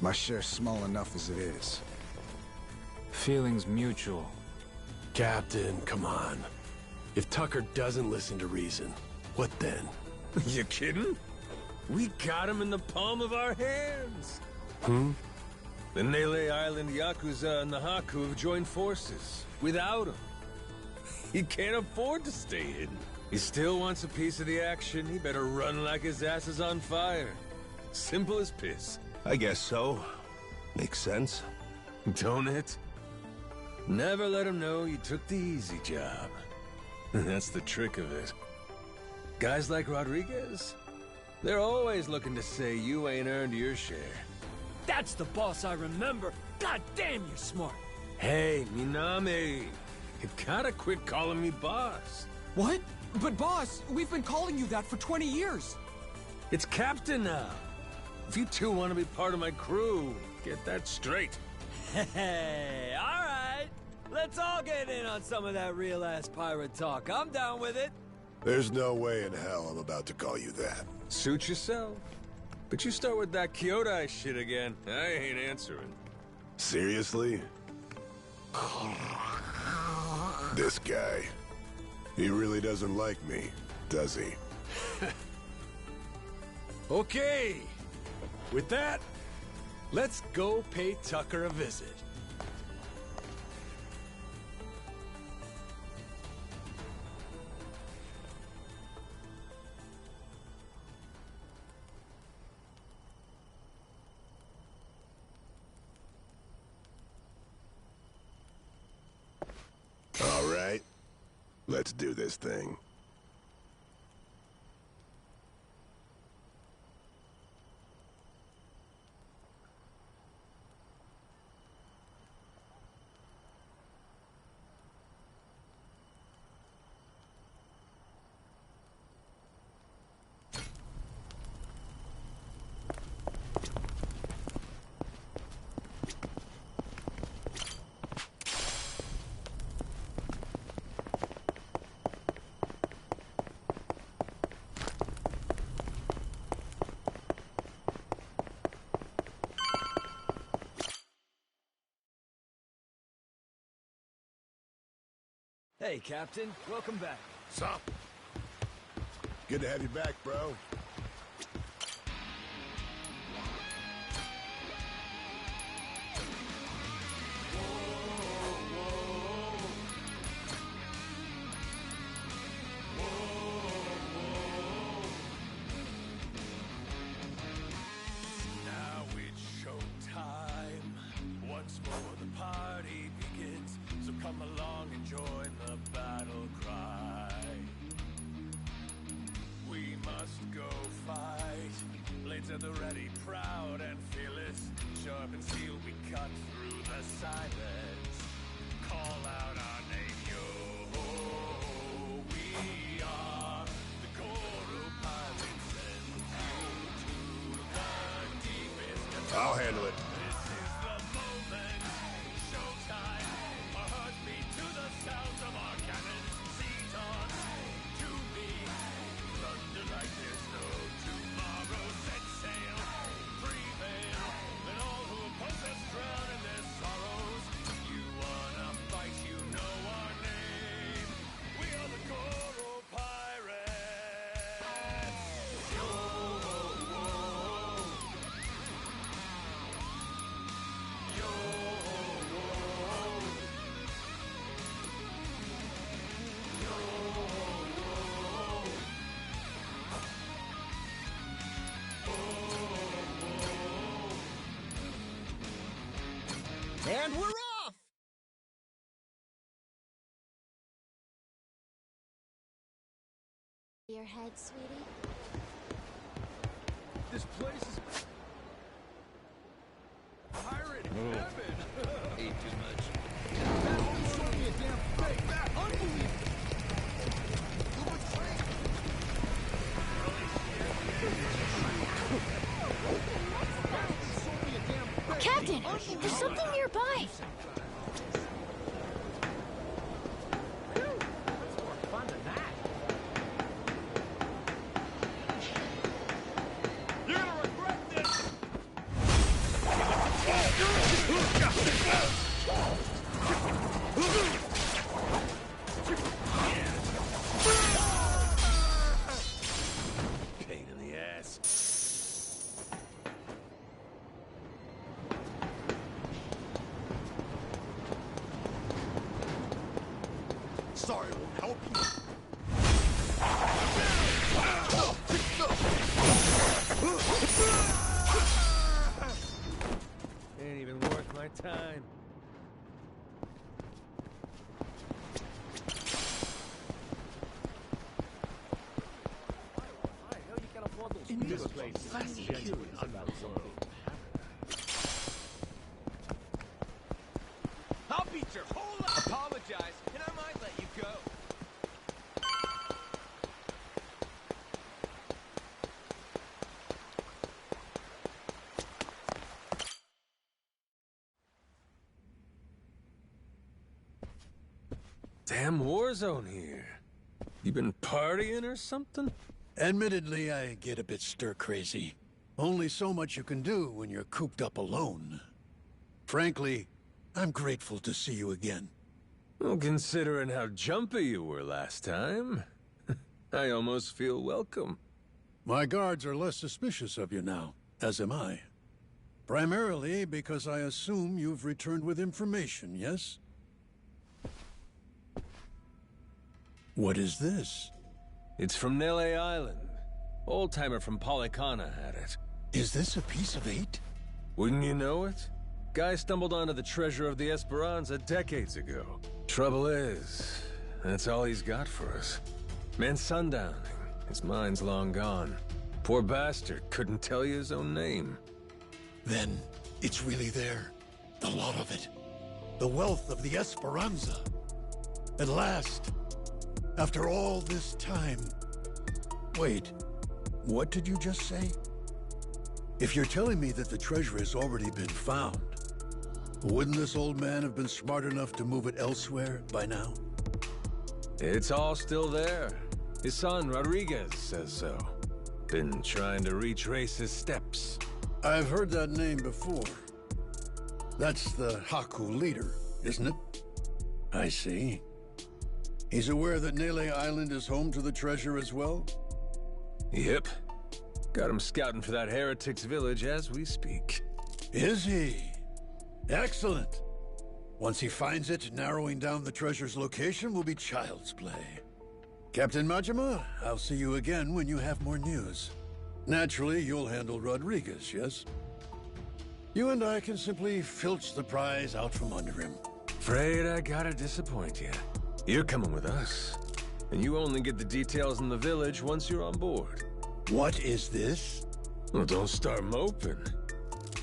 My share's small enough as it is. Feelings mutual. Captain, come on. If Tucker doesn't listen to reason, what then? You kidding? We got him in the palm of our hands. The Nele Island Yakuza and the Haku have joined forces. Without him, he can't afford to stay hidden. He still wants a piece of the action. He better run like his ass is on fire. Simple as piss. I guess so. Makes sense. Don't it? Never let him know you took the easy job. That's the trick of it. Guys like Rodriguez, they're always looking to say you ain't earned your share. That's the boss I remember. God damn, you're smart. Hey, Minami, you gotta quit calling me boss. What? But boss, we've been calling you that for 20 years. It's Captain now. If you two want to be part of my crew, get that straight. Hey, all right. Let's all get in on some of that real-ass pirate talk. I'm down with it. There's no way in hell I'm about to call you that. Suit yourself. But you start with that Kyodai shit again, I ain't answering. Seriously? This guy. He really doesn't like me, does he? Okay. With that, let's go pay Tucker a visit. All right. Let's do this thing. Hey, Captain. Welcome back. Sup? Good to have you back, bro. Now it's showtime. Once more the party begins. So come along and join the battle cry. We must go fight. Blades at the ready, proud and fearless. Sharp and steel, we cut through the silence. Call out our name, yo. We are the Goro pilots and you to the deepest. I'll handle it. This is the moment. Showtime. Our hearts beat to the sounds of our cannons. Seize our your head, sweetie? This place is... pirate heaven! Ate too much. That almost showed me a damn fake! Unbelievable! Captain! There's something nearby! You're gonna regret this! Pain in the ass. Sorry, it won't help you. Ain't even worth my time. I'll beat your whole life. Apologize, and I might let you go. Damn war zone here. You been partying or something? Admittedly, I get a bit stir-crazy. Only so much you can do when you're cooped up alone. Frankly, I'm grateful to see you again. Well, considering how jumpy you were last time, I almost feel welcome. My guards are less suspicious of you now, as am I. Primarily because I assume you've returned with information, yes? What is this? It's from Nele Island. Old-timer from Polycana had it. Is this a piece of 8? Wouldn't you know it? Guy stumbled onto the treasure of the Esperanza decades ago. Trouble is, that's all he's got for us. Man's sundowning. His mind's long gone. Poor bastard couldn't tell you his own name. Then, it's really there. The lot of it. The wealth of the Esperanza. At last. After all this time. Wait, what did you just say? If you're telling me that the treasure has already been found, wouldn't this old man have been smart enough to move it elsewhere by now? It's all still there. His son, Rodriguez, says so. Been trying to retrace his steps. I've heard that name before. That's the Haku leader, isn't it? I see. He's aware that Nele Island is home to the treasure as well? Yep. Got him scouting for that heretic's village as we speak. Is he? Excellent. Once he finds it, narrowing down the treasure's location will be child's play. Captain Majima, I'll see you again when you have more news. Naturally, you'll handle Rodriguez, yes? You and I can simply filch the prize out from under him. Afraid I gotta disappoint you. You're coming with us. And you only get the details in the village once you're on board. What is this? Well, don't start moping.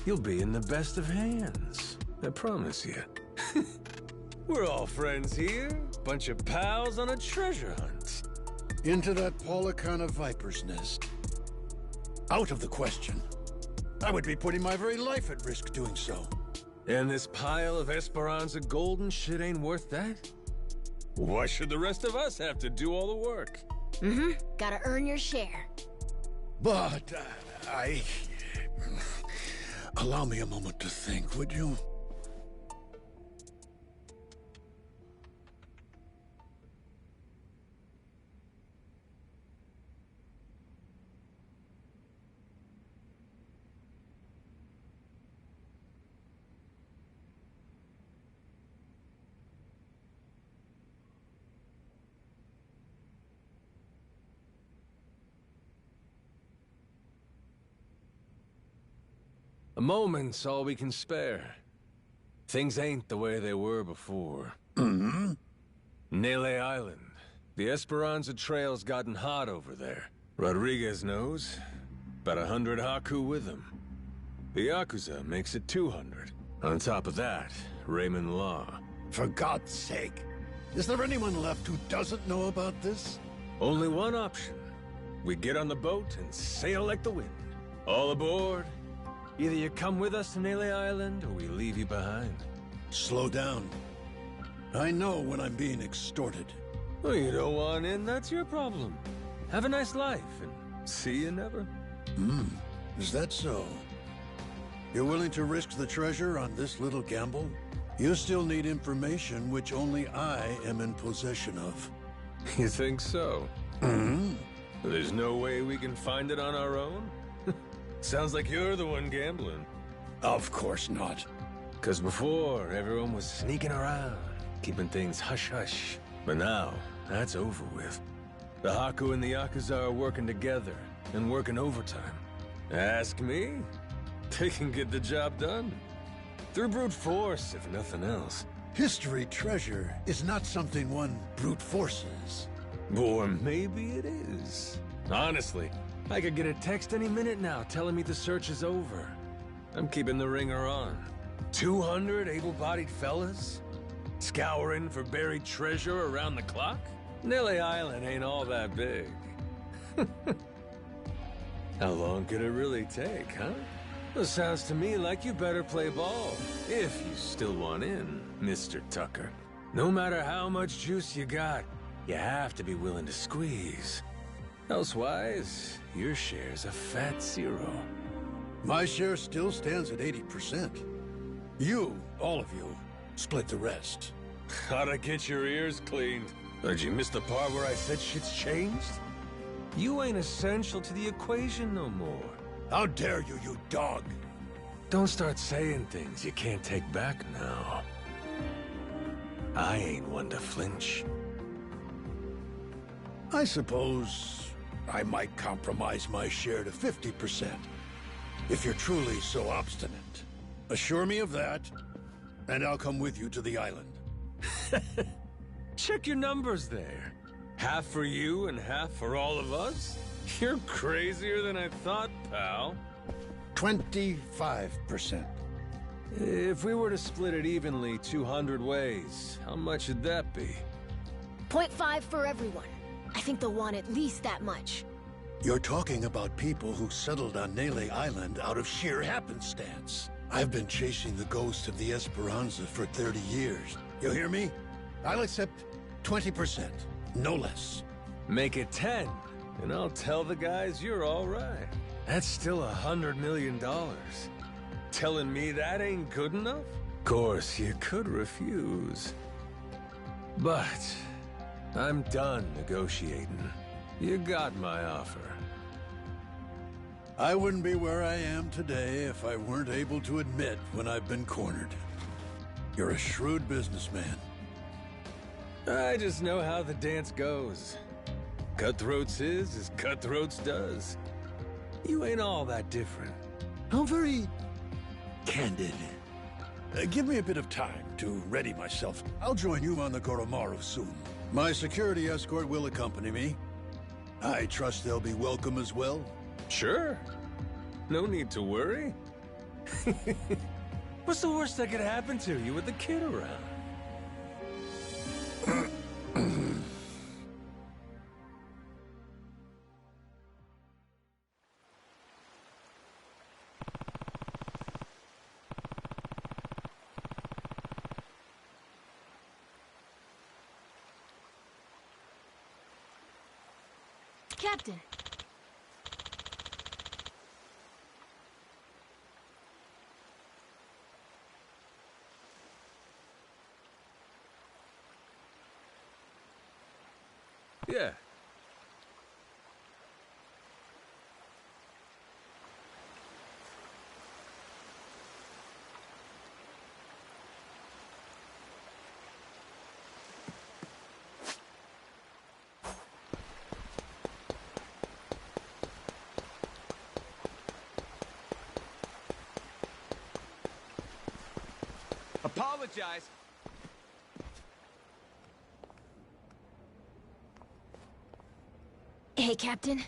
You'll be in the best of hands. I promise you. We're all friends here. Bunch of pals on a treasure hunt. Into that Polycana viper's nest. Out of the question. I would be putting my very life at risk doing so. And this pile of Esperanza gold and shit ain't worth that? Why should the rest of us have to do all the work? Mm-hmm. Gotta earn your share. But, allow me a moment to think, would you? A moment's all we can spare. Things ain't the way they were before. Mm-hmm. Nele Island. The Esperanza Trail's gotten hot over there. Rodriguez knows. About 100 Haku with him. The Yakuza makes it 200. On top of that, Raymond Law. For God's sake. Is there anyone left who doesn't know about this? Only one option. We get on the boat and sail like the wind. All aboard. Either you come with us to Nele Island, or we leave you behind. Slow down. I know when I'm being extorted. Well, you don't want in, that's your problem. Have a nice life, and see you never. Is that so? You're willing to risk the treasure on this little gamble? You still need information which only I am in possession of. You think so? There's no way we can find it on our own? Sounds like you're the one gambling. Of course not. 'Cause before, everyone was sneaking around, keeping things hush-hush. But now, that's over with. The Haku and the Yakuza are working together, and working overtime. Ask me, they can get the job done. Through brute force, if nothing else. History treasure is not something one brute forces. Or maybe it is. Honestly, I could get a text any minute now telling me the search is over. I'm keeping the ringer on. 200 able-bodied fellas? Scouring for buried treasure around the clock? Nele Island ain't all that big. How long could it really take, huh? Well, sounds to me like you better play ball, if you still want in, Mr. Tucker. No matter how much juice you got, you have to be willing to squeeze. Elsewise, your share's a fat zero. My share still stands at 80%. You, all of you, split the rest. Gotta get your ears cleaned. Did you miss the part where I said shit's changed? You ain't essential to the equation no more. How dare you, you dog! Don't start saying things you can't take back now. I ain't one to flinch. I suppose I might compromise my share to 50%. If you're truly so obstinate. Assure me of that, and I'll come with you to the island. Check your numbers there. Half for you and half for all of us? You're crazier than I thought, pal. 25%. If we were to split it evenly 200 ways, how much would that be? 0.5 for everyone. I think they'll want at least that much. You're talking about people who settled on Nele Island out of sheer happenstance. I've been chasing the ghost of the Esperanza for 30 years. You hear me? I'll accept 20%, no less. Make it 10, and I'll tell the guys you're all right. That's still $100 million. Telling me that ain't good enough? Of course, you could refuse. But I'm done negotiating. You got my offer. I wouldn't be where I am today if I weren't able to admit when I've been cornered. You're a shrewd businessman. I just know how the dance goes. Cutthroats is as cutthroats does. You ain't all that different. How very candid. Give me a bit of time to ready myself. I'll join you on the Goromaru soon. My security escort will accompany me. I trust they'll be welcome as well. Sure. No need to worry. What's the worst that could happen to you with the kid around? Captain. Yeah. Apologize. Hey, Captain.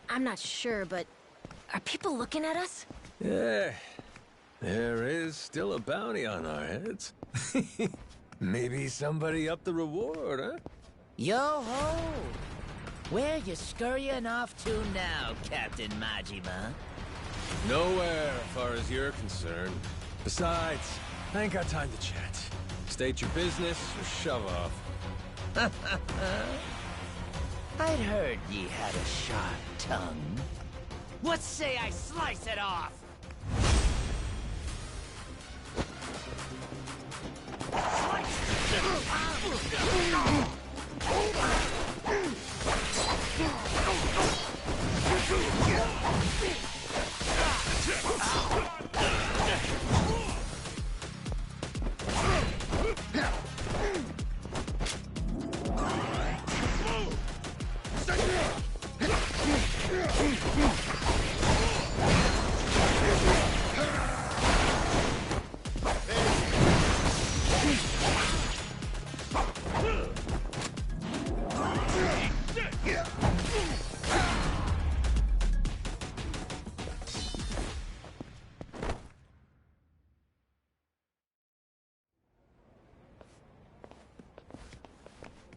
I'm not sure, but are people looking at us? Yeah, there is still a bounty on our heads. Maybe somebody upped the reward, huh? Yo-ho! Where you scurrying off to now, Captain Majima? Nowhere, as far as you're concerned. Besides, I ain't got time to chat. State your business or shove off. I'd heard ye had a sharp tongue. What say I slice it off?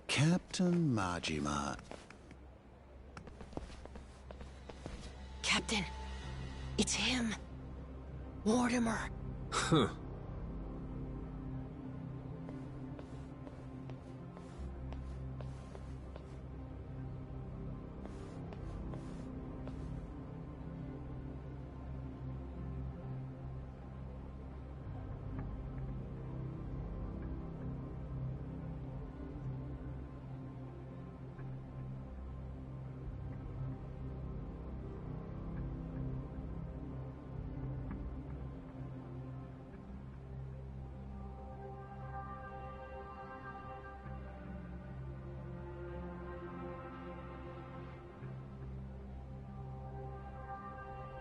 Captain Majima. Captain, it's him. Mortimer. Huh.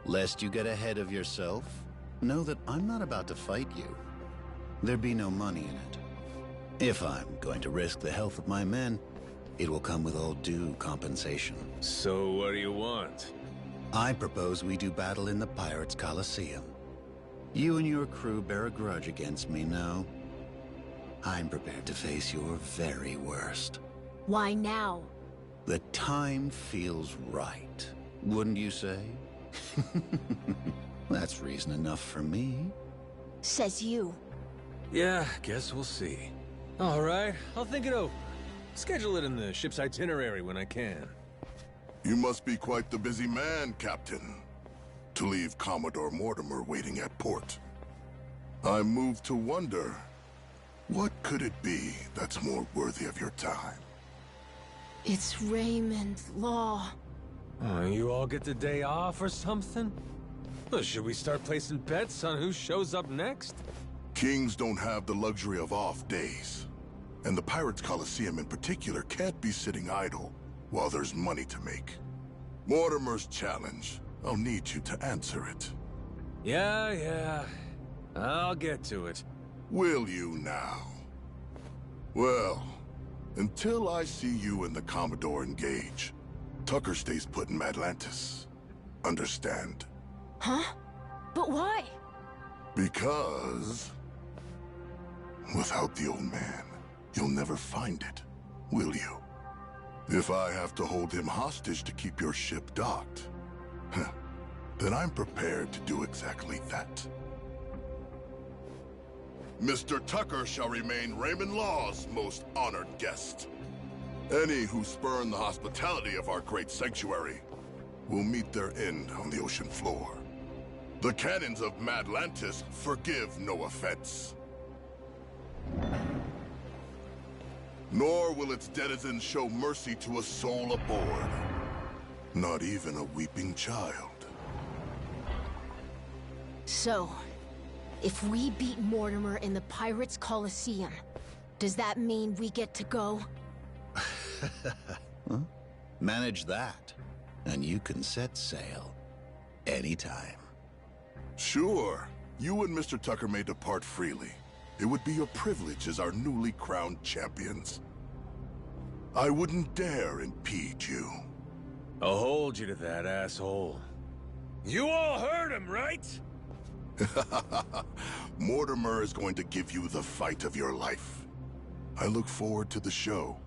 Lest you get ahead of yourself, know that I'm not about to fight you. There'd be no money in it. If I'm going to risk the health of my men, it will come with all due compensation. So what do you want? I propose we do battle in the Pirates' Coliseum. You and your crew bear a grudge against me now. I'm prepared to face your very worst. Why now? The time feels right, wouldn't you say? That's reason enough for me. Says you. Yeah, guess we'll see. All right, I'll think it over. Schedule it in the ship's itinerary when I can. You must be quite the busy man, Captain, to leave Commodore Mortimer waiting at port. I'm moved to wonder, what could it be that's more worthy of your time? It's Raymond Law. Oh, you all get the day off or something? Well, should we start placing bets on who shows up next? Kings don't have the luxury of off days. And the Pirates Coliseum in particular can't be sitting idle while there's money to make. Mortimer's challenge. I'll need you to answer it. Yeah. I'll get to it. Will you now? Well, until I see you and the Commodore engage, Tucker stays put in Madlantis. Understand? Huh? But why? Because without the old man, you'll never find it, will you? If I have to hold him hostage to keep your ship docked, then I'm prepared to do exactly that. Mr. Tucker shall remain Raymond Law's most honored guest. Any who spurn the hospitality of our great sanctuary will meet their end on the ocean floor. The cannons of Madlantis forgive no offense. Nor will its denizens show mercy to a soul aboard. Not even a weeping child. So, if we beat Mortimer in the Pirates' Coliseum, does that mean we get to go? Huh? Manage that, and you can set sail anytime. Sure. You and Mr. Tucker may depart freely. It would be your privilege as our newly crowned champions. I wouldn't dare impede you. I'll hold you to that, asshole. You all heard him, right? Mortimer is going to give you the fight of your life. I look forward to the show.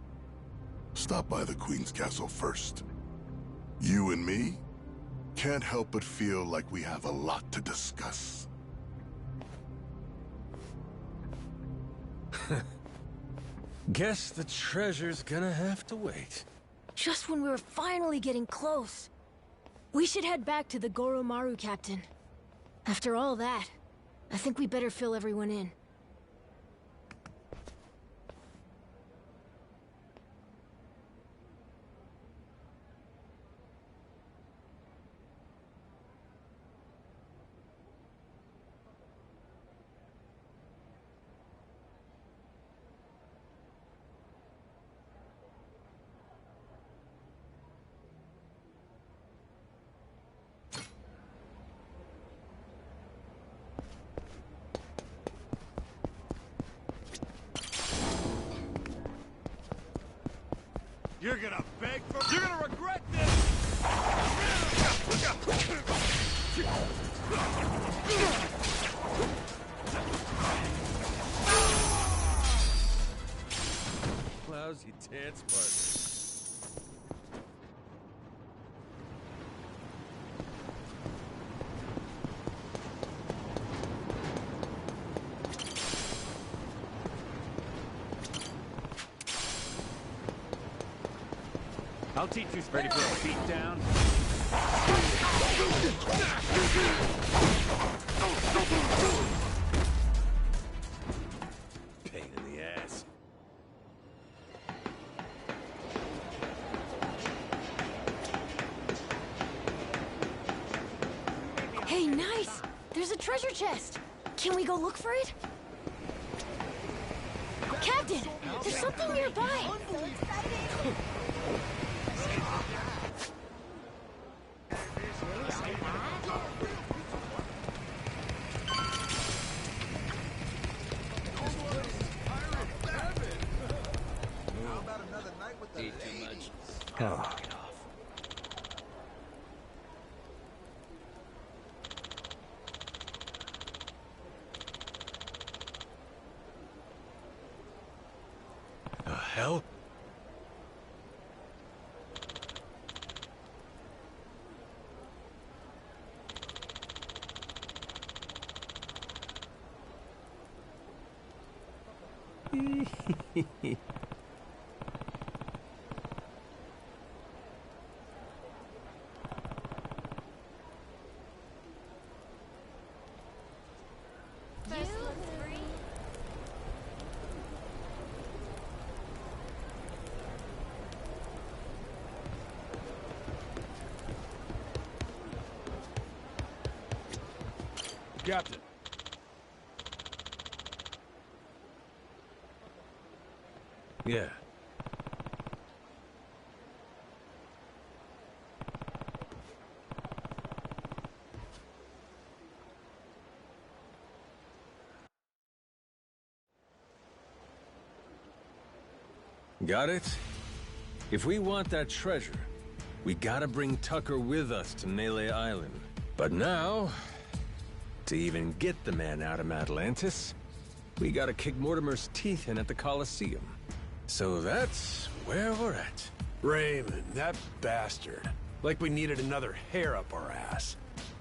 Stop by the Queen's Castle first. You and me can't help but feel like we have a lot to discuss. Guess the treasure's gonna have to wait. Just when we were finally getting close. We should head back to the Goromaru, Captain. After all that, I think we better fill everyone in. You're gonna beg for... You're gonna regret this! Lousy dance partner. I'll teach you ready for a beat down. Pain in the ass. Hey, nice! There's a treasure chest! Can we go look for it? Captain! There's something nearby! Oh. The hell? Captain. Yeah. Got it? If we want that treasure, we gotta bring Tucker with us to Melee Island. But now, to even get the man out of Atlantis, we gotta kick Mortimer's teeth in at the Colosseum. So that's where we're at. Raymond, that bastard. Like we needed another hair up our ass.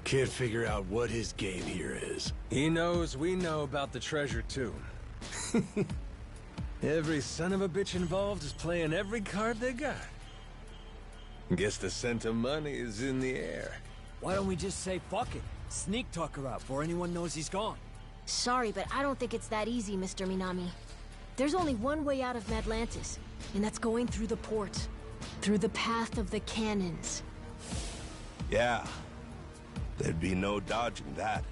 Can't figure out what his game here is. He knows we know about the treasure, too. Every son of a bitch involved is playing every card they got. Guess the scent of money is in the air. Why don't we just say fuck it? Sneak Tucker out before anyone knows he's gone. Sorry, but I don't think it's that easy, Mr. Minami. There's only one way out of Atlantis, and that's going through the port. Through the path of the cannons. Yeah. There'd be no dodging that.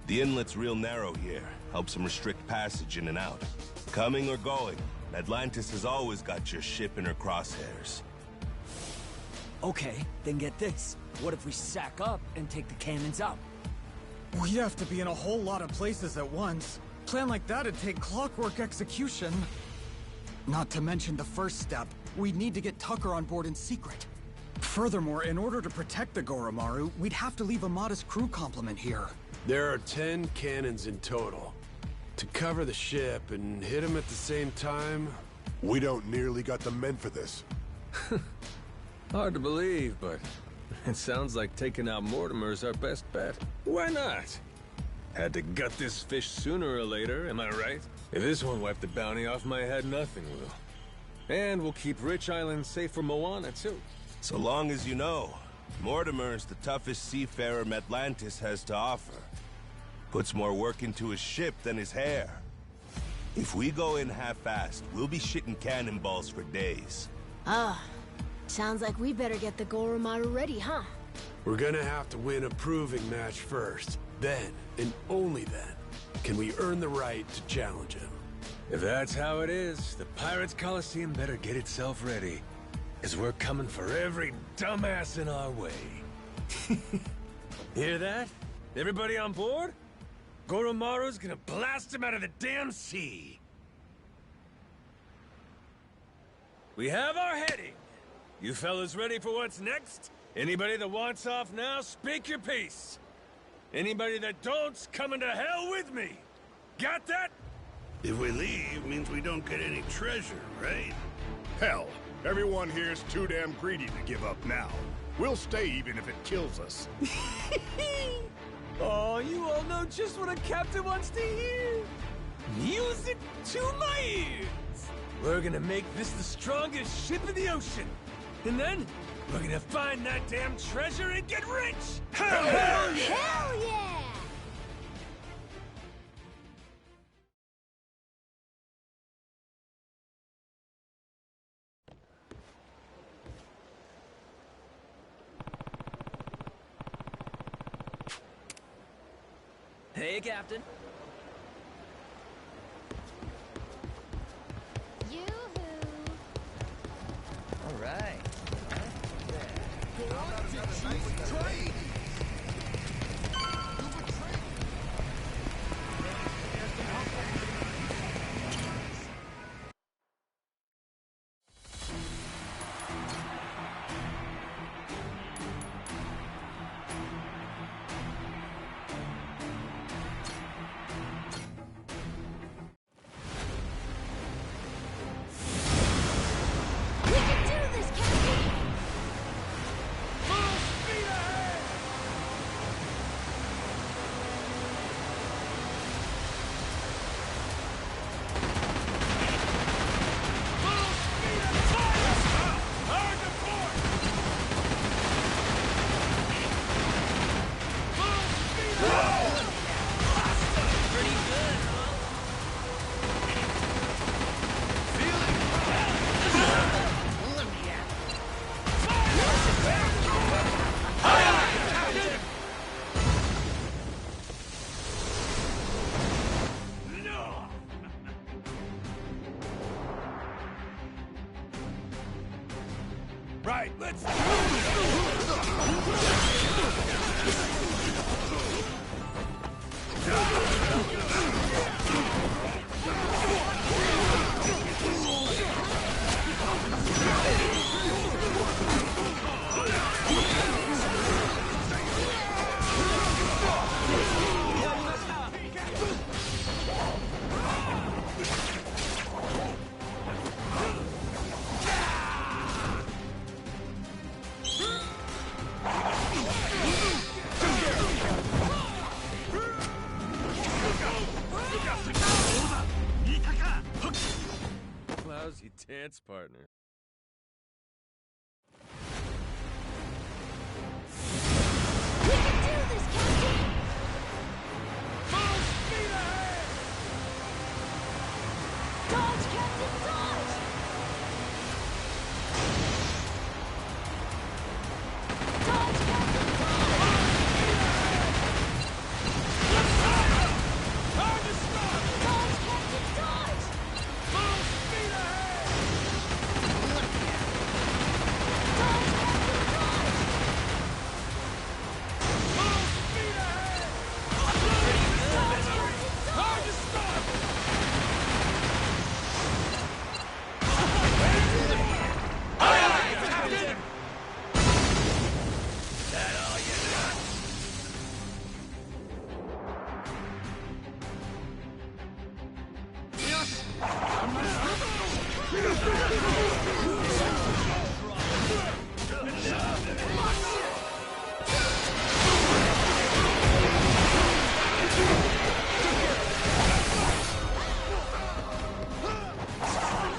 The inlet's real narrow here. Helps them restrict passage in and out. Coming or going, Atlantis has always got your ship in her crosshairs. Okay, then get this. What if we sack up and take the cannons out? We'd have to be in a whole lot of places at once. Plan like that'd take clockwork execution. Not to mention the first step. We'd need to get Tucker on board in secret. Furthermore, in order to protect the Goromaru, we'd have to leave a modest crew complement here. There are 10 cannons in total. To cover the ship and hit them at the same time... We don't nearly got the men for this. Hard to believe, but it sounds like taking out Mortimer's our best bet. Why not? Had to gut this fish sooner or later, am I right? If this won't wipe the bounty off my head, nothing will. And we'll keep Rich Island safe for Moana, too. So long as you know, Mortimer's the toughest seafarer Atlantis has to offer. Puts more work into his ship than his hair. If we go in half-assed, we'll be shitting cannonballs for days. Sounds like we better get the Goromaru ready, huh? We're gonna have to win a proving match first. Then, and only then, can we earn the right to challenge him. If that's how it is, the Pirates Coliseum better get itself ready. 'Cause we're coming for every dumbass in our way. Hear that? Everybody on board? Goromaru's gonna blast him out of the damn sea. We have our heading. You fellas ready for what's next? Anybody that wants off now, speak your piece. Anybody that don't's coming to hell with me. Got that? If we leave, means we don't get any treasure, right? Hell, everyone here's too damn greedy to give up now. We'll stay even if it kills us. Oh, you all know just what a captain wants to hear. Music to my ears. We're gonna make this the strongest ship in the ocean. And then, we're gonna find that damn treasure and get rich! Hell yeah! Hell yeah! Hey, Captain. Yoo-hoo! All right. Right, let's do lousy dance partner. We can do this, Captain! Full speed ahead! Dodge, Captain, dodge! Dodge, Captain, dodge! Hard to stop! Dodge, Captain, dodge! Full speed ahead!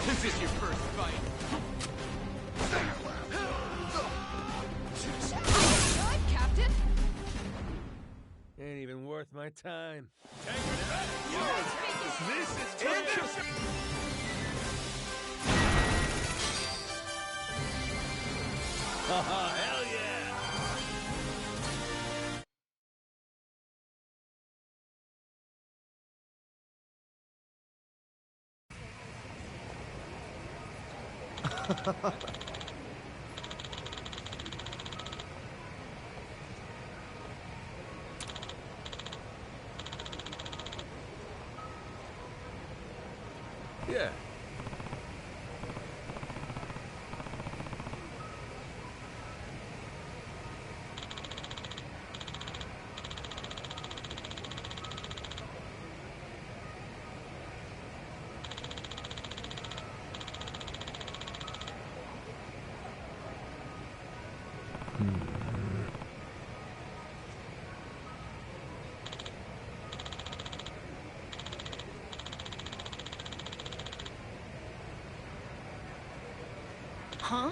This is your first fight. Good, Captain. Ain't even worth my time. This is terrible. Hell yeah! Yeah. Huh?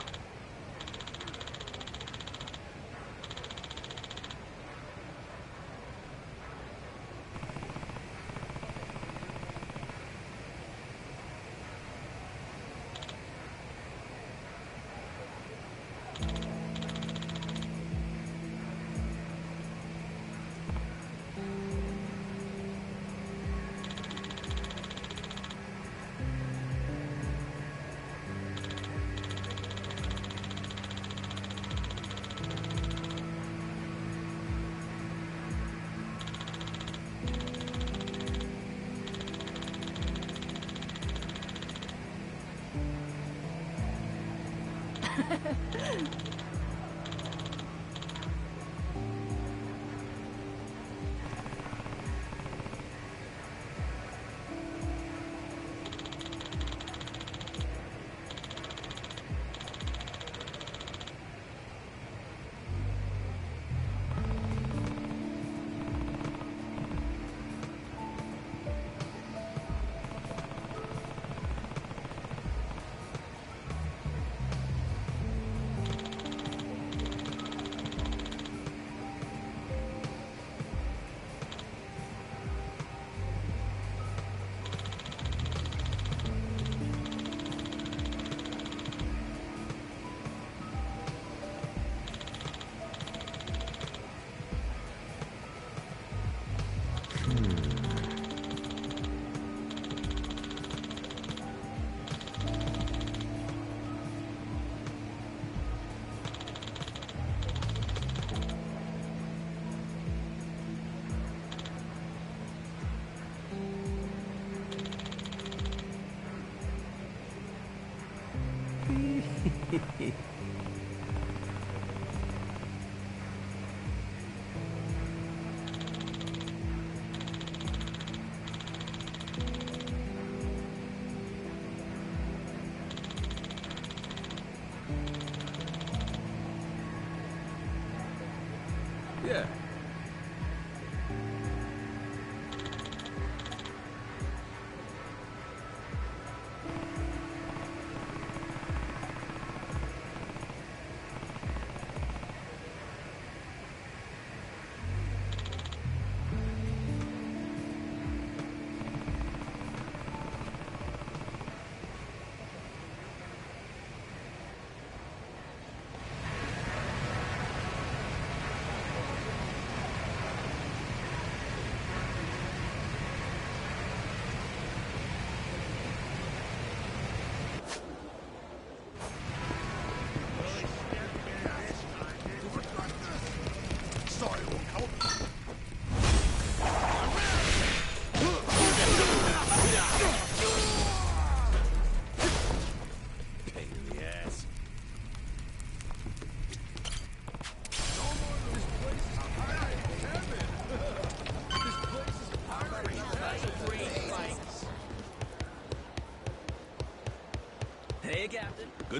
Yeah.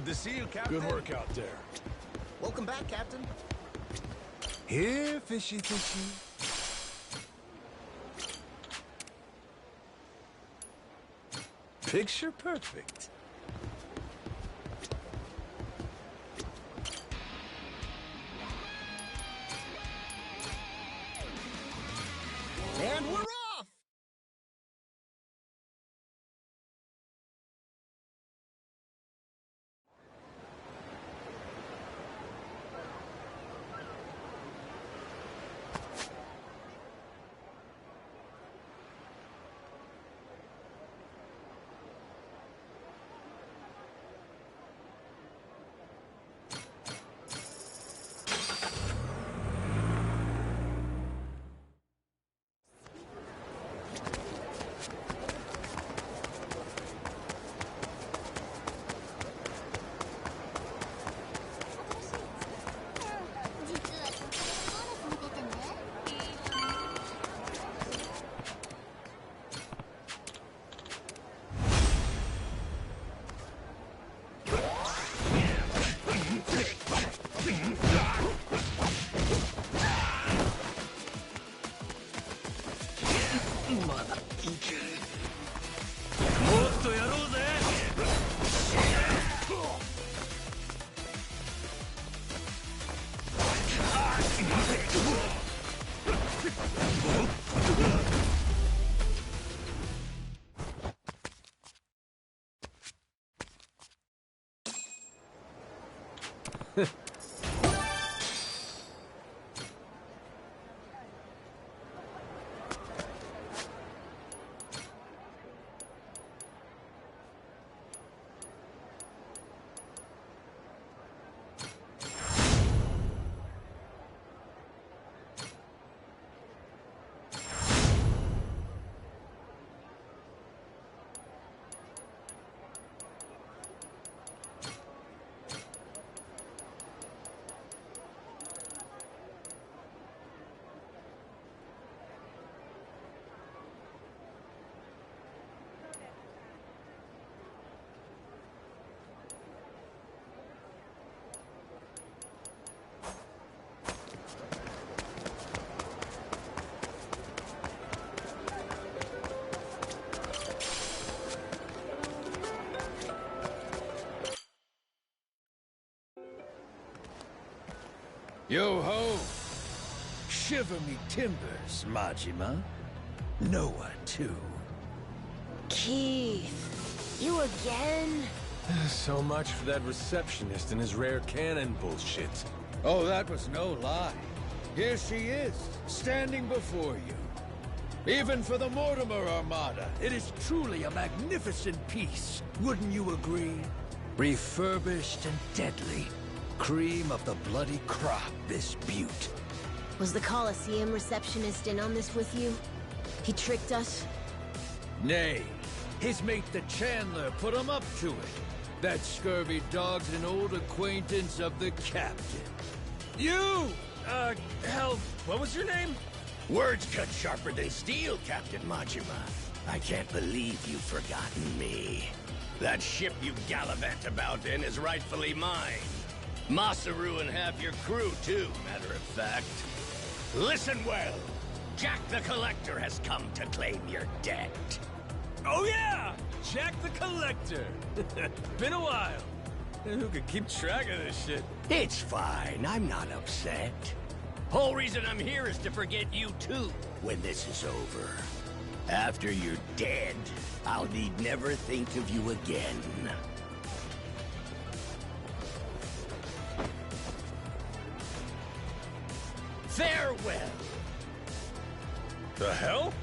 Good to see you, Captain. Good work out there. Welcome back, Captain. Here, fishy, fishy. Picture perfect. And we're off! Yo-ho! Shiver me timbers, Majima. Noah, too. Keith, you again? So much for that receptionist and his rare cannon bullshit. Oh, that was no lie. Here she is, standing before you. Even for the Mortimer Armada, it is truly a magnificent piece. Wouldn't you agree? Refurbished and deadly. Cream of the bloody crop, this beaut. Was the Coliseum receptionist in on this with you? He tricked us? Nay, his mate the Chandler put him up to it. That scurvy dog's an old acquaintance of the captain. You! Hell, what was your name? Words cut sharper than steel, Captain Majima. I can't believe you've forgotten me. That ship you gallivant about in is rightfully mine. Masaru and half your crew, too, matter of fact. Listen well. Jack the Collector has come to claim your debt. Oh yeah! Jack the Collector! Been a while. Who could keep track of this shit? It's fine, I'm not upset. Whole reason I'm here is to forget you too, when this is over. After you're dead, I'll need never think of you again. Farewell. The hell?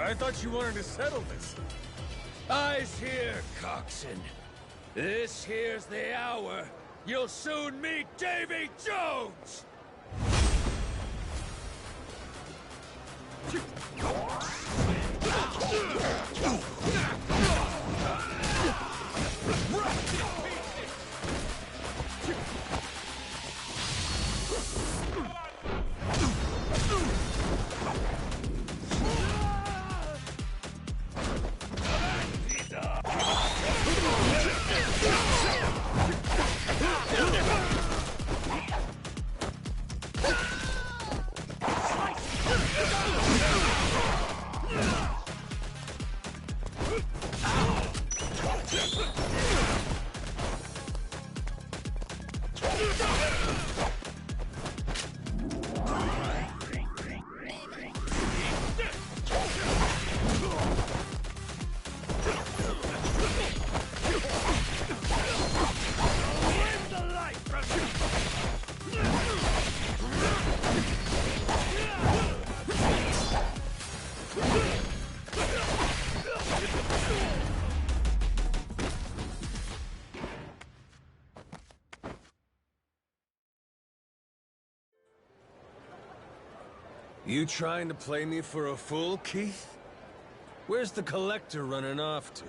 I thought you wanted to settle this. Eyes here, coxswain. This here's the hour. You'll soon meet Davy Jones! You trying to play me for a fool, Keith? Where's the collector running off to?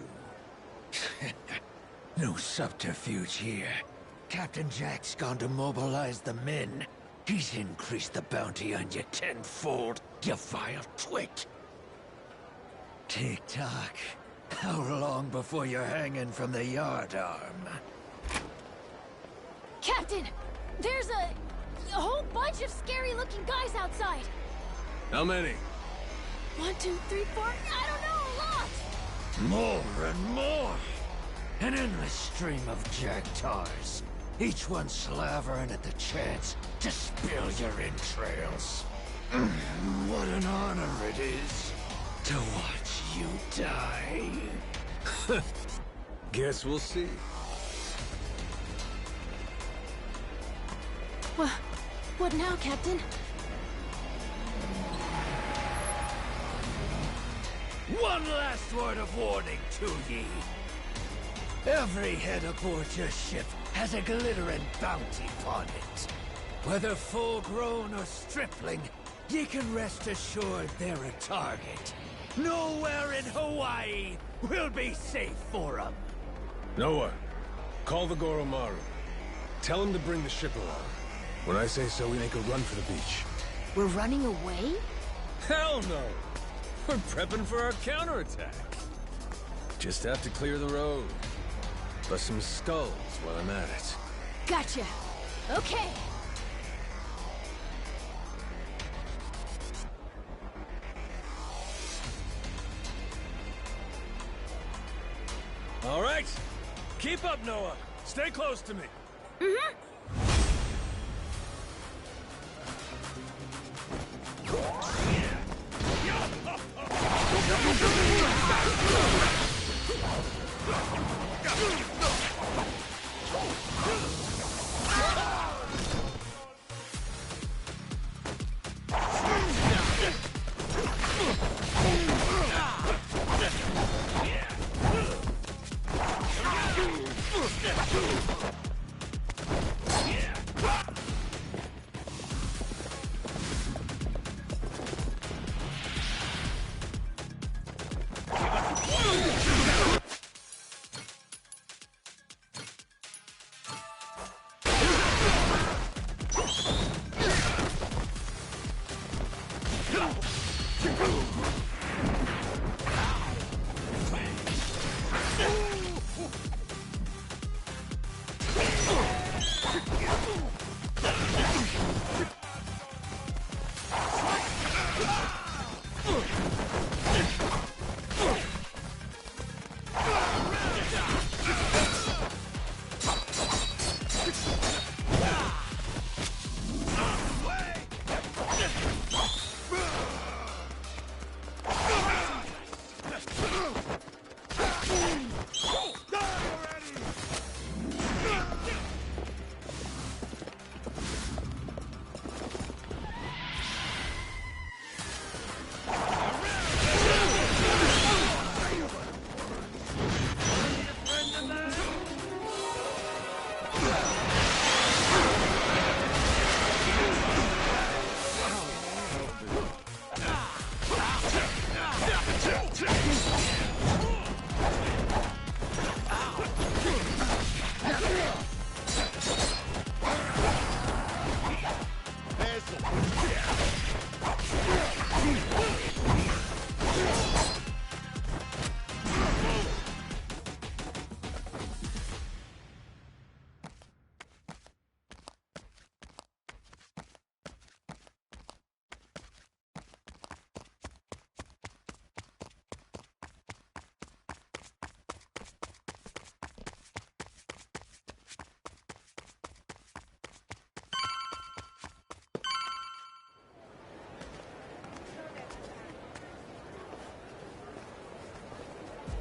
No subterfuge here. Captain Jack's gone to mobilize the men. He's increased the bounty on you tenfold, you vile twit. Tick-tock. How long before you're hanging from the yardarm? Captain! There's a whole bunch of scary-looking guys outside! How many? 1, 2, 3, 4... I don't know, a lot! More and more! An endless stream of jacktars. Each one slavering at the chance to spill your entrails. What an honor it is to watch you die. Guess we'll see. What now, Captain? One last word of warning to ye. Every head aboard your ship has a glittering bounty upon it. Whether full-grown or stripling, ye can rest assured they're a target. Nowhere in Hawaii will be safe for 'em. Noah, call the Goromaru. Tell him to bring the ship along. When I say so, we make a run for the beach. We're running away? Hell no! We're prepping for our counterattack. Just have to clear the road. Bust some skulls while I'm at it. Gotcha. Okay. All right. Keep up, Noah. Stay close to me. Mm-hmm.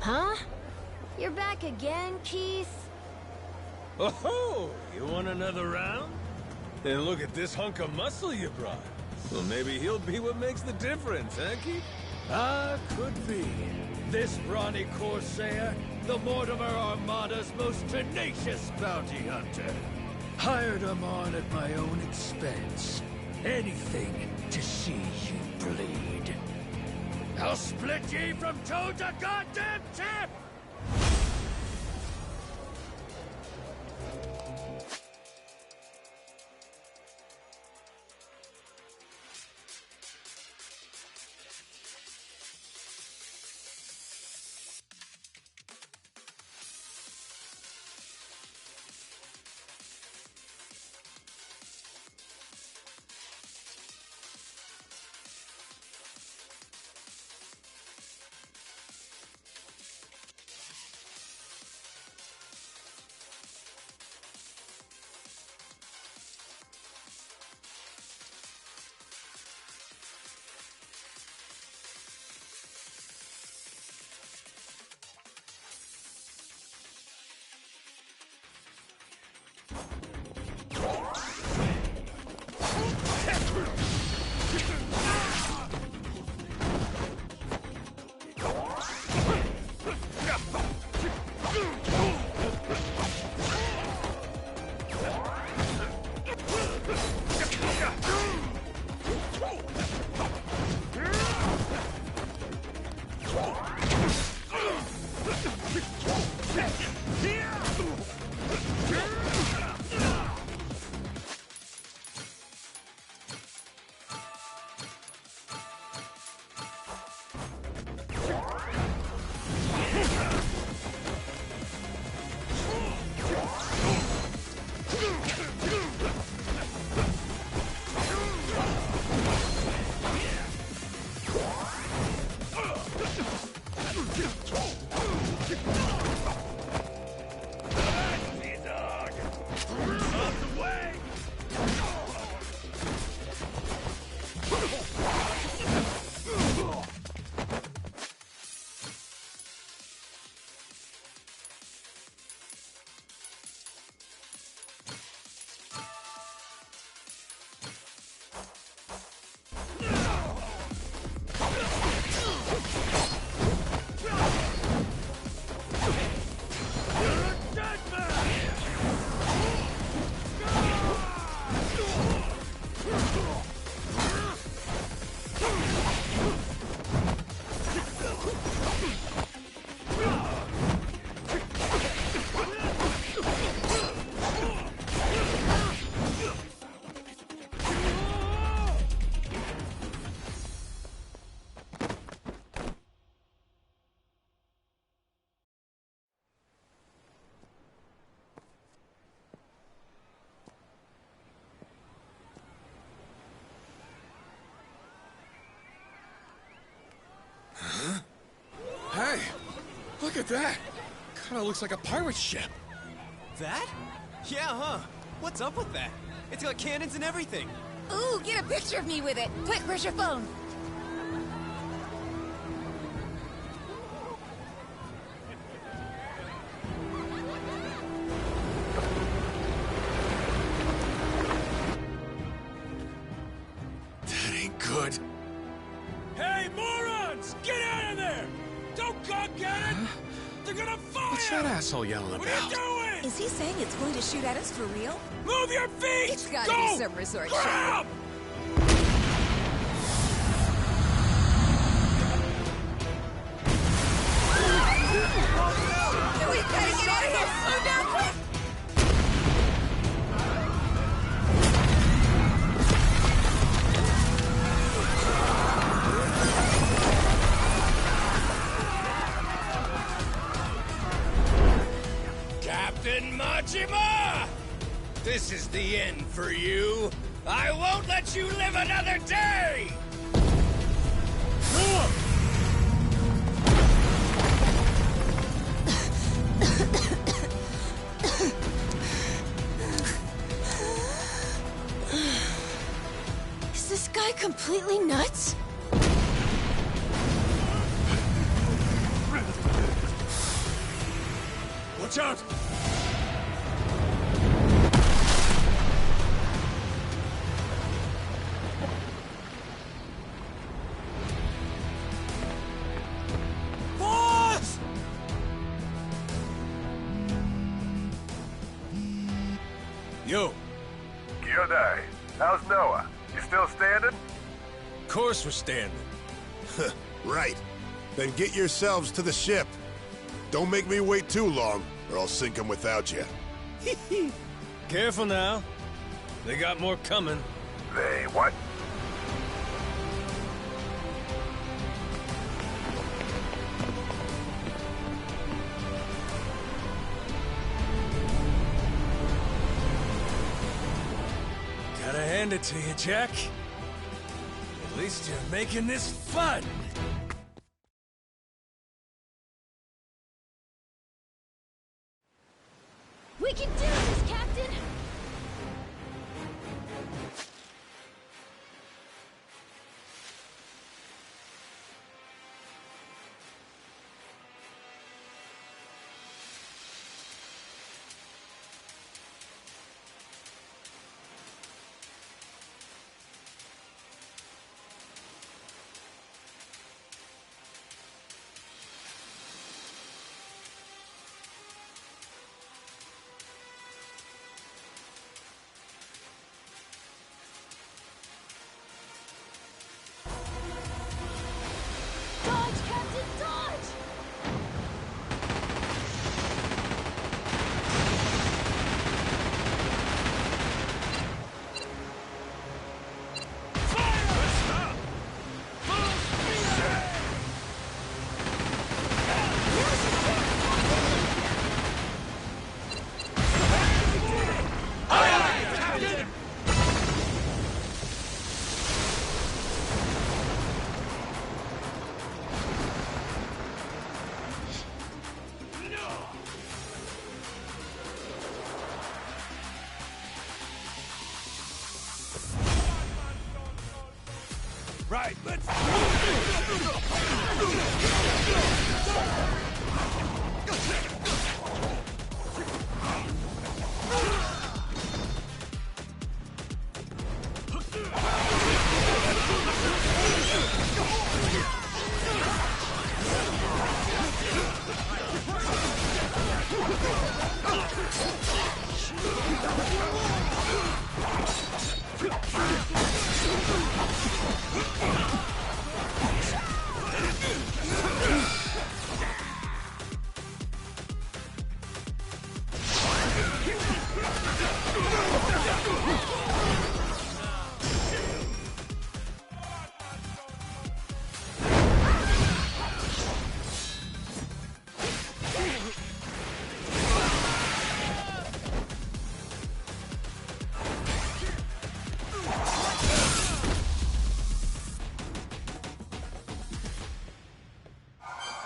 Huh? You're back again, Keith? Oh, you want another round? And look at this hunk of muscle you brought. Well, maybe he'll be what makes the difference, huh, Keith? Could be. This brawny Corsair, the Mortimer Armada's most tenacious bounty hunter. Hired him on at my own expense. Anything to see you bleed. I'll split ye from toe to goddamn tip! Hey, look at that. Kinda looks like a pirate ship. That? Yeah, huh? What's up with that? It's got cannons and everything. Ooh, get a picture of me with it. Quick, where's your phone? That ain't good. Hey, morons! Get out of there! Don't cock at it! They're gonna fire! What's that asshole yelling about? What are you doing? Is he saying it's going to shoot at us for real? Move your feet! It's gotta Go! be some resort Grab! shit. We gotta get out of here! Slow down, quick! Captain Majima! This is the end for you. I won't let you live another day! Is this guy completely nuts? out! Boss! Yo. Kyodai, how's Noah? You still standing? Of course we're standing. Right. Then get yourselves to the ship. Don't make me wait too long, or I'll sink him without you. Careful now. They got more coming. They what? Gotta hand it to you, Jack. At least you're making this fun. We can do this, Captain! Dodge, Captain, dodge! Right, let's...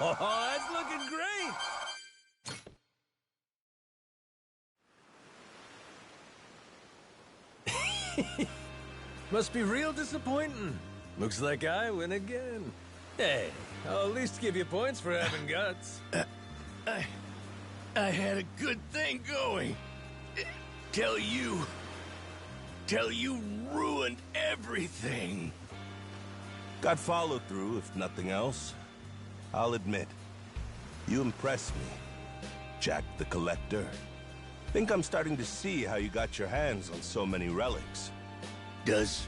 Oh, that's looking great! Must be real disappointing. Looks like I win again. Hey, I'll at least give you points for having guts. I had a good thing going. Till you ruined everything. Got follow through, if nothing else. I'll admit, you impress me, Jack the Collector. Think I'm starting to see how you got your hands on so many relics. Does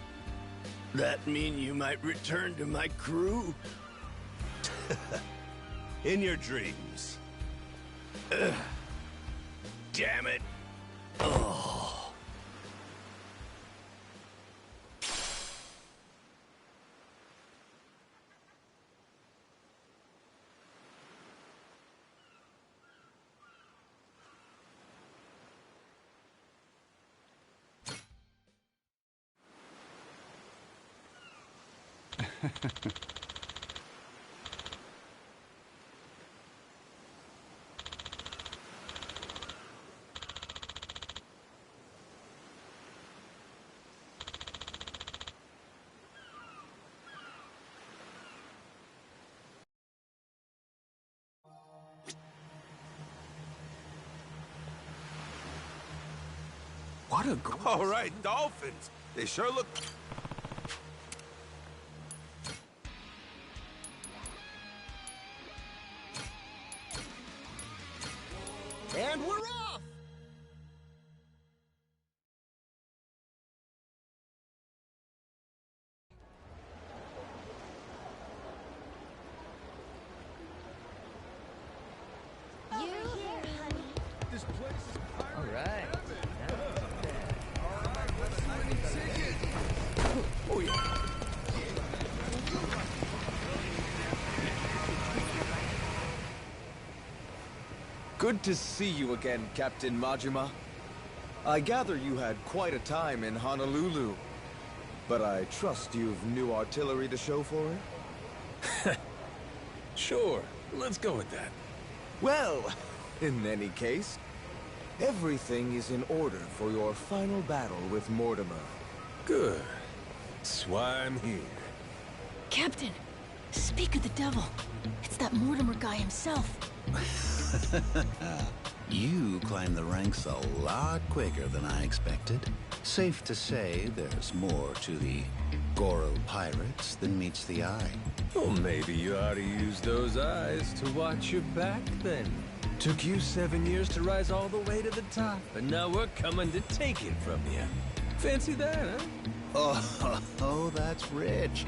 that mean you might return to my crew? In your dreams. Damn it. Oh. What a gorgeous... All right, dolphins. They sure look... And we're off! This place is pirate. All right. Oh, yeah. Good to see you again, Captain Majima. I gather you had quite a time in Honolulu, but I trust you've new artillery to show for it? Sure, let's go with that. Well, in any case, everything is in order for your final battle with Mortimer. Good. That's why I'm here. Captain, speak of the devil. It's that Mortimer guy himself. You climbed the ranks a lot quicker than I expected. Safe to say there's more to the Goro pirates than meets the eye. Well, maybe you ought to use those eyes to watch your back, then. Took you 7 years to rise all the way to the top, and now we're coming to take it from you. Fancy that, huh? Oh, that's rich.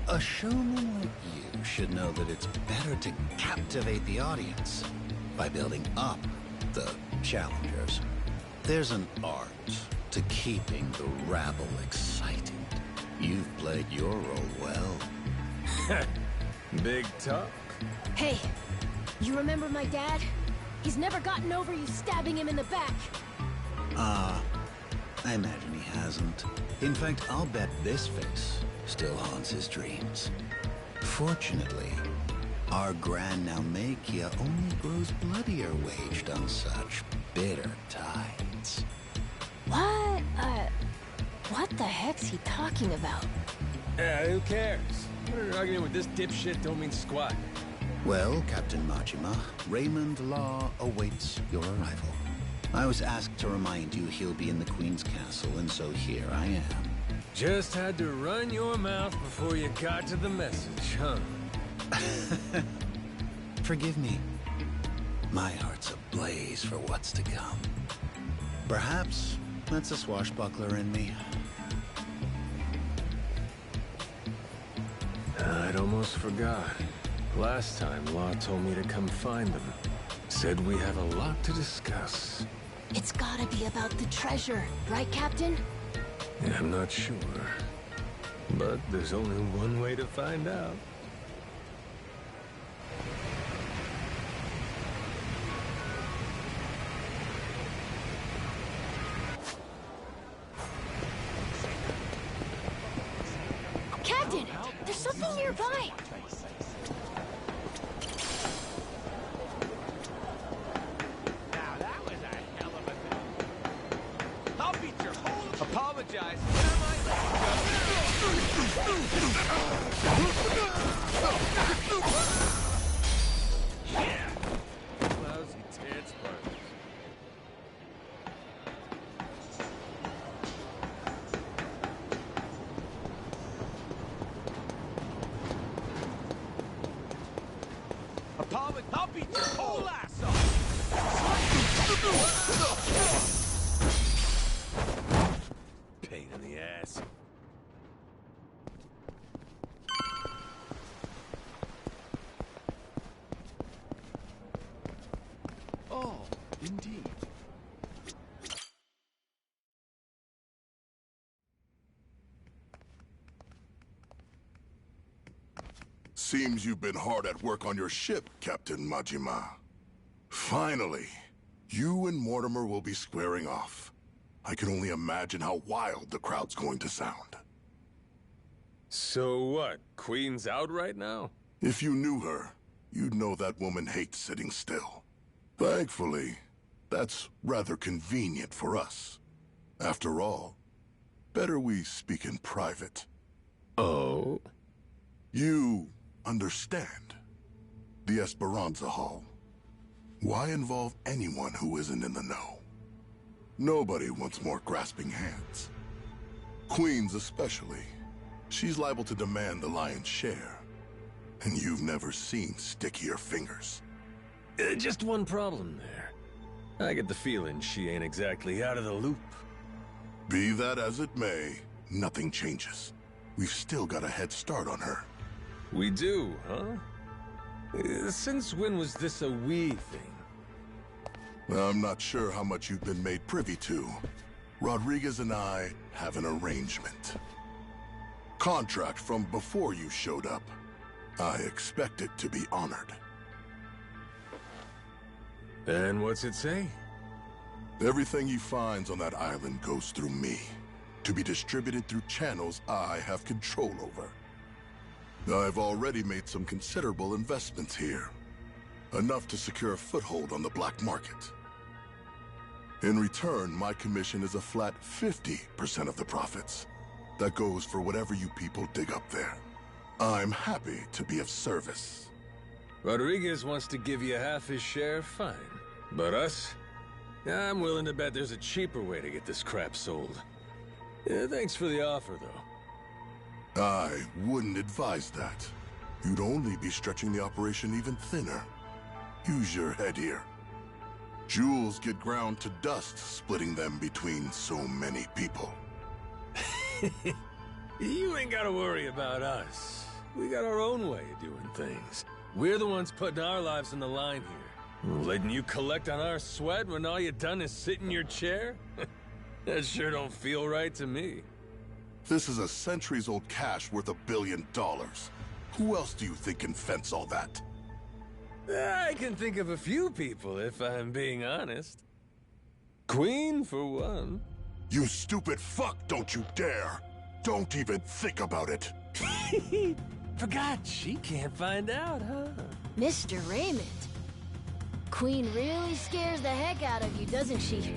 A showman like you should know that it's better to captivate the audience by building up the challengers. There's an art to keeping the rabble excited. You've played your role well. Big talk. Hey, you remember my dad? He's never gotten over you stabbing him in the back. I imagine he hasn't. In fact, I'll bet this face still haunts his dreams. Fortunately, our Grand Naumachia only grows bloodier waged on such bitter tides. What the heck's he talking about? Who cares? Arguing with this dipshit don't mean squat. Well, Captain Majima, Raymond Law awaits your arrival. I was asked to remind you he'll be in the Queen's Castle, and so here I am. Just had to run your mouth before you got to the message, huh? Forgive me. My heart's ablaze for what's to come. Perhaps that's a swashbuckler in me. I'd almost forgot. Last time, Law told me to come find them. Said we have a lot to discuss. It's gotta be about the treasure, right, Captain? Yeah, I'm not sure. But there's only one way to find out. Captain, there's something nearby. Apologize. Yeah. Lousy tits partners. I'll beat your whole ass off. Pain in the ass. Oh, indeed. Seems you've been hard at work on your ship, Captain Majima. Finally, you and Mortimer will be squaring off. I can only imagine how wild the crowd's going to sound. So what? Queen's out right now? If you knew her, you'd know that woman hates sitting still. Thankfully, that's rather convenient for us. After all, better we speak in private. Oh? You understand. The Esperanza Hall. Why involve anyone who isn't in the know? Nobody wants more grasping hands. Queens especially. She's liable to demand the lion's share. And you've never seen stickier fingers. Just one problem there. I get the feeling she ain't exactly out of the loop. Be that as it may, nothing changes. We've still got a head start on her. We do, huh? Since when was this a we thing? I'm not sure how much you've been made privy to. Rodriguez and I have an arrangement. Contract from before you showed up. I expect it to be honored. And what's it say? Everything he finds on that island goes through me, to be distributed through channels I have control over. I've already made some considerable investments here, enough to secure a foothold on the black market. In return, my commission is a flat 50% of the profits. That goes for whatever you people dig up there. I'm happy to be of service. Rodriguez wants to give you half his share, fine. But us? I'm willing to bet there's a cheaper way to get this crap sold. Thanks for the offer, though. I wouldn't advise that. You'd only be stretching the operation even thinner. Use your head here. Jewels get ground to dust splitting them between so many people. You ain't gotta worry about us. We got our own way of doing things. We're the ones putting our lives on the line here. Letting you collect on our sweat when all you done is sit in your chair? That sure don't feel right to me. This is a centuries-old cache worth $1 billion. Who else do you think can fence all that? I can think of a few people, if I'm being honest. Queen, for one. You stupid fuck, don't you dare! Don't even think about it! Forgot she can't find out, huh? Mr. Raymond. Queen really scares the heck out of you, doesn't she?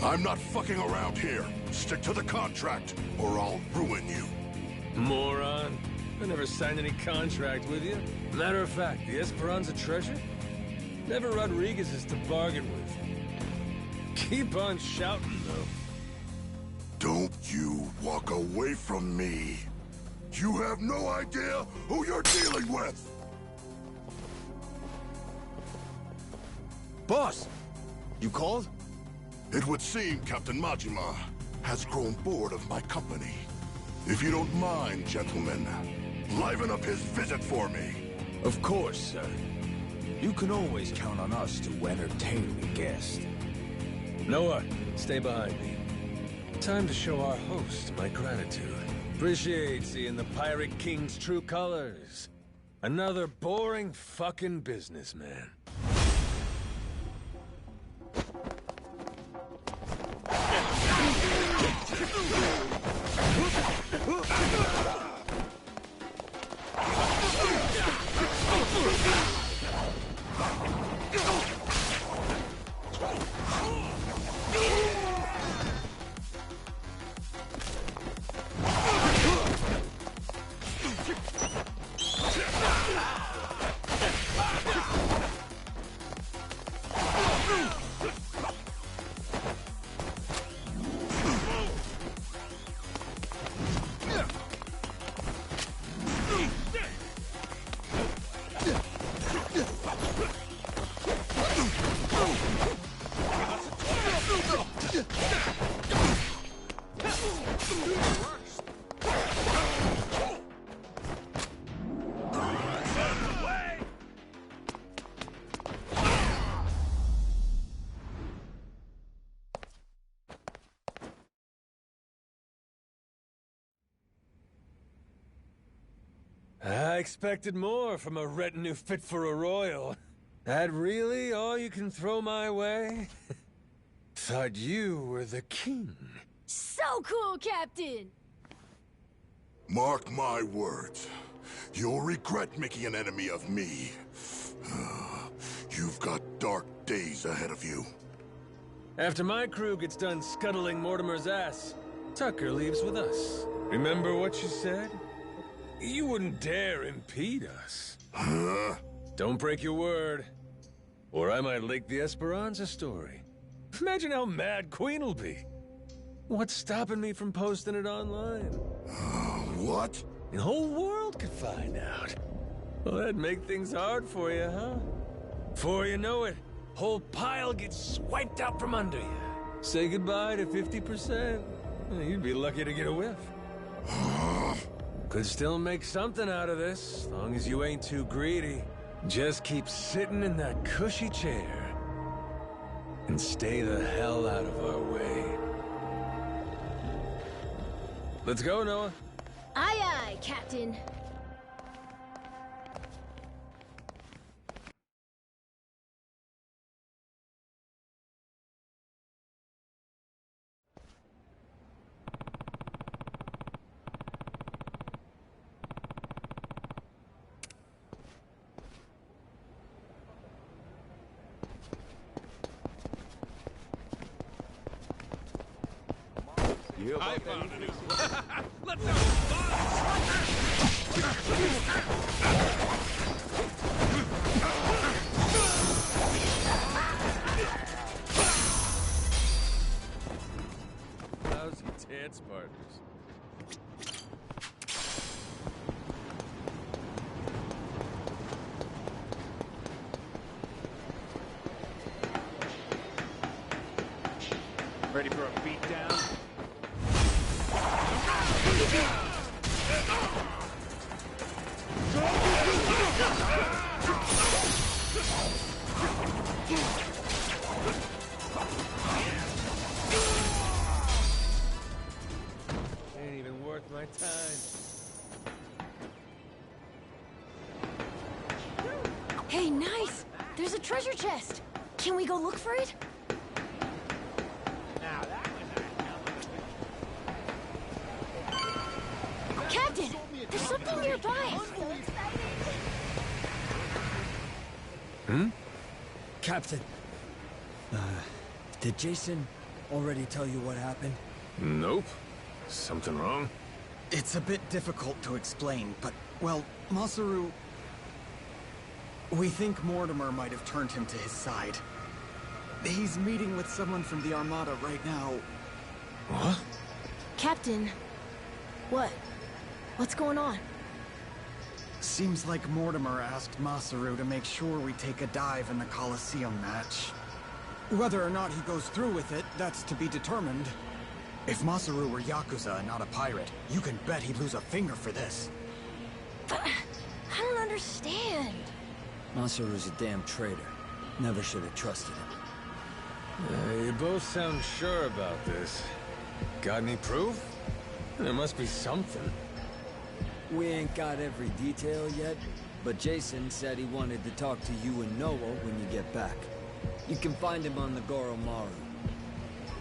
I'm not fucking around here. Stick to the contract, or I'll ruin you. Moron. I never signed any contract with you. Matter of fact, the Esperanza treasure? Never Rodriguez's to bargain with. Keep on shouting, though. Don't you walk away from me. You have no idea who you're dealing with! Boss! You called? It would seem Captain Majima has grown bored of my company. If you don't mind, gentlemen, liven up his visit for me. Of course, sir. You can always count on us to entertain the guest. Noah, stay behind me. Time to show our host my gratitude. Appreciate seeing the Pirate King's true colors. Another boring fucking businessman. I expected more from a retinue fit for a royal. That really all you can throw my way? Thought you were the king. So cool, Captain! Mark my words. You'll regret making an enemy of me. You've got dark days ahead of you. After my crew gets done scuttling Mortimer's ass, Tucker leaves with us. Remember what you said? You wouldn't dare impede us. Huh? Don't break your word, or I might leak the Esperanza story. Imagine how mad Queen will be. What's stopping me from posting it online? What? The whole world could find out. Well, that'd make things hard for you, huh? Before you know it, whole pile gets swiped out from under you. Say goodbye to 50%. You'd be lucky to get a whiff. Could still make something out of this, as long as you ain't too greedy. Just keep sitting in that cushy chair. And stay the hell out of our way. Let's go, Noah. Aye, aye, Captain. I found a new Let's Lousy dance partners. Ready for a beatdown? Ain't even worth my time. Hey, nice! There's a treasure chest! Can we go look for it? Captain! There's something nearby! Captain, did Jason already tell you what happened? Nope. Something wrong? It's a bit difficult to explain, but, well, Masaru... We think Mortimer might have turned him to his side. He's meeting with someone from the Armada right now. What? Captain, what? What's going on? Seems like Mortimer asked Masaru to make sure we take a dive in the Colosseum match. Whether or not he goes through with it, that's to be determined. If Masaru were Yakuza and not a pirate, you can bet he'd lose a finger for this. But I don't understand. Masaru's a damn traitor. Never should have trusted him. You both sound sure about this. Got any proof? There must be something. We ain't got every detail yet, but Jason said he wanted to talk to you and Noah when you get back. You can find him on the Goromaru.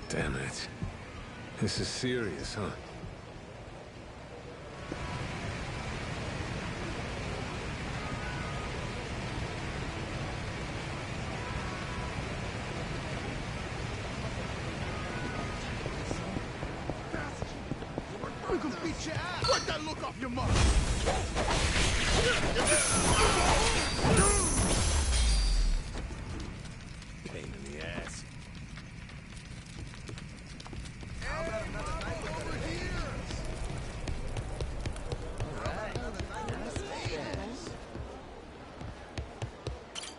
Damn it. This is serious, huh? We're gonna beat your ass! Wipe that look off your mug! Pain in the ass.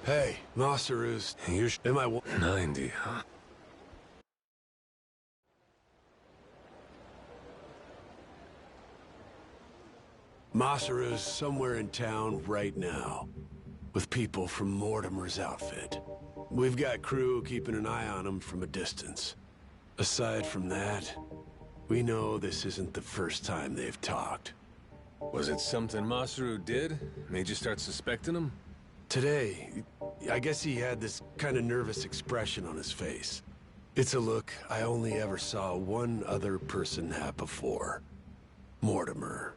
Hey, Masaru's... Am I... 90, huh? Masaru's somewhere in town right now, with people from Mortimer's outfit. We've got crew keeping an eye on him from a distance. Aside from that, we know this isn't the first time they've talked. Was it something Masaru did? Made you start suspecting him? Today, I guess he had this kind of nervous expression on his face. It's a look I only ever saw one other person have before. Mortimer.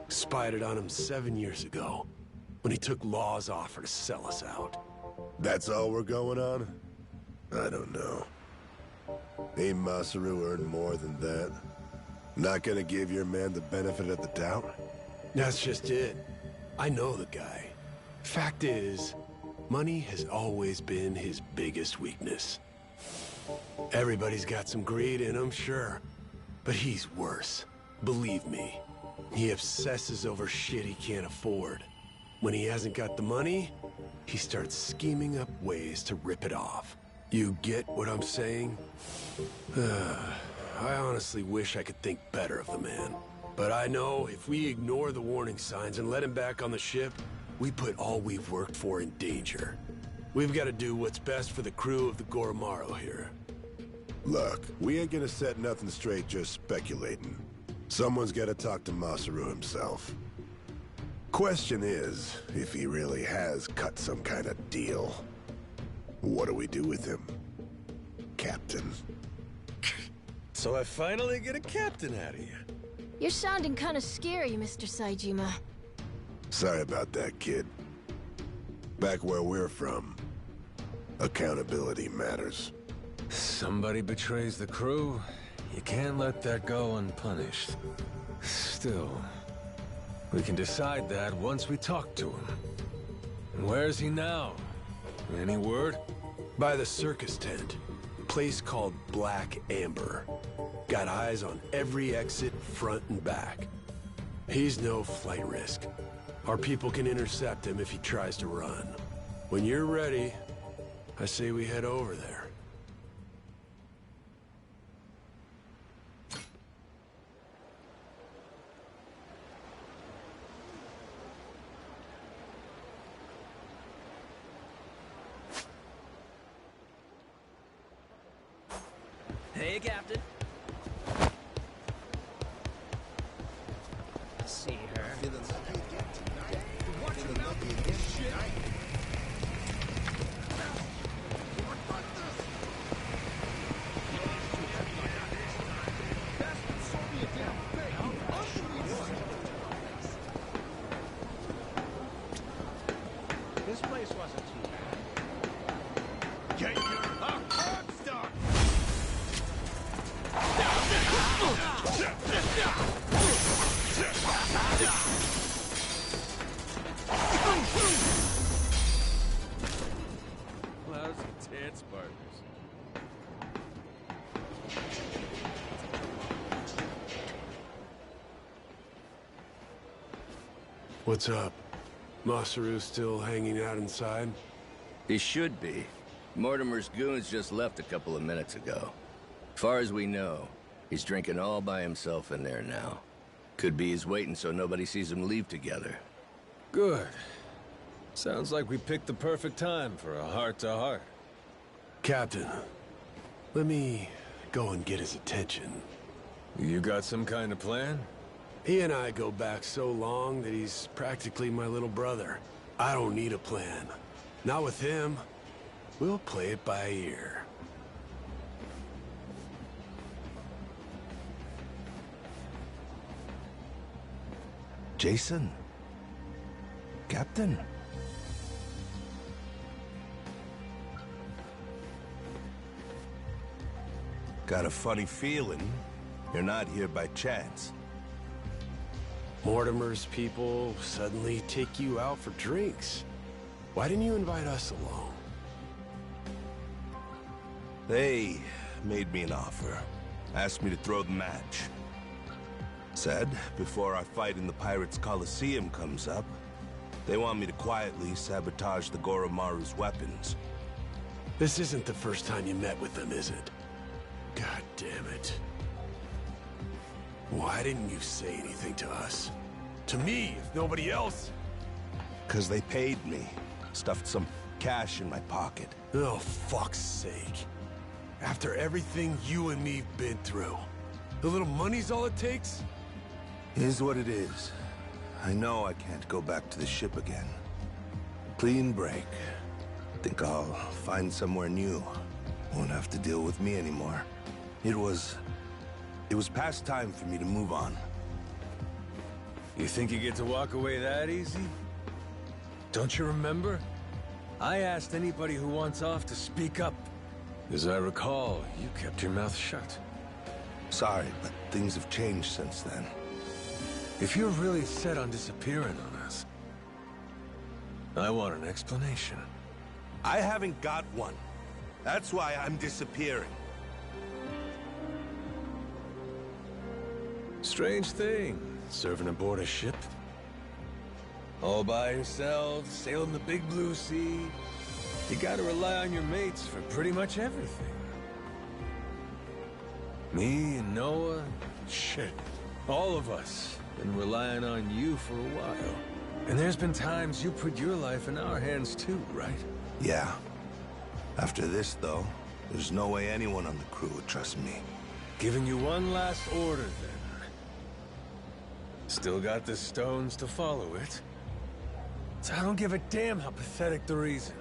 Spied it on him 7 years ago, when he took Law's offer to sell us out. That's all we're going on? I don't know. Ain't Masaru earned more than that? Not gonna give your man the benefit of the doubt? That's just it. I know the guy. Fact is, money has always been his biggest weakness. Everybody's got some greed in them, sure. But he's worse. Believe me. He obsesses over shit he can't afford. When he hasn't got the money, he starts scheming up ways to rip it off. You get what I'm saying? I honestly wish I could think better of the man. But I know if we ignore the warning signs and let him back on the ship, we put all we've worked for in danger. We've got to do what's best for the crew of the Goromaru here. Look, we ain't gonna set nothing straight just speculating. Someone's gotta talk to Masaru himself. Question is, if he really has cut some kind of deal, what do we do with him, Captain? So I finally get a captain out of you. You're sounding kind of scary, Mr. Saejima. Sorry about that, kid. Back where we're from, accountability matters. Somebody betrays the crew, you can't let that go unpunished. Still, we can decide that once we talk to him. And where's he now? Any word? By the circus tent. Place called Black Amber. Got eyes on every exit, front and back. He's no flight risk. Our people can intercept him if he tries to run. When you're ready, I say we head over there. Hey, Captain. I see her. This place wasn't too bad. Get your rock star! Lousy dance partners. What's up? Masaru still hanging out inside? He should be. Mortimer's goons just left a couple of minutes ago. Far as we know, he's drinking all by himself in there now. Could be he's waiting so nobody sees him leave together. Good. Sounds like we picked the perfect time for a heart-to-heart. Captain, let me go and get his attention. You got some kind of plan? He and I go back so long that he's practically my little brother. I don't need a plan. Not with him. We'll play it by ear. Jason? Captain? Got a funny feeling you're not here by chance. Mortimer's people suddenly take you out for drinks. Why didn't you invite us along? They made me an offer. Asked me to throw the match. Said, before our fight in the Pirates' Coliseum comes up, they want me to quietly sabotage the Goromaru's weapons. This isn't the first time you met with them, is it? God damn it. Why didn't you say anything to us? To me, if nobody else? 'Cause they paid me. Stuffed some cash in my pocket. Oh, fuck's sake. After everything you and me've been through, the little money's all it takes? Is what it is. I know I can't go back to the ship again. Clean break. Think I'll find somewhere new. Won't have to deal with me anymore. It was past time for me to move on. You think you get to walk away that easy? Don't you remember? I asked anybody who wants off to speak up. As I recall, you kept your mouth shut. Sorry, but things have changed since then. If you're really set on disappearing on us, I want an explanation. I haven't got one. That's why I'm disappearing. Strange thing, serving aboard a ship. All by yourself, sailing the big blue sea. You gotta rely on your mates for pretty much everything. Me and Noah, shit, all of us been relying on you for a while. And there's been times you put your life in our hands too, right? Yeah. After this, though, there's no way anyone on the crew would trust me. Giving you one last order, then. Still got the stones to follow it. So I don't give a damn how pathetic the reason.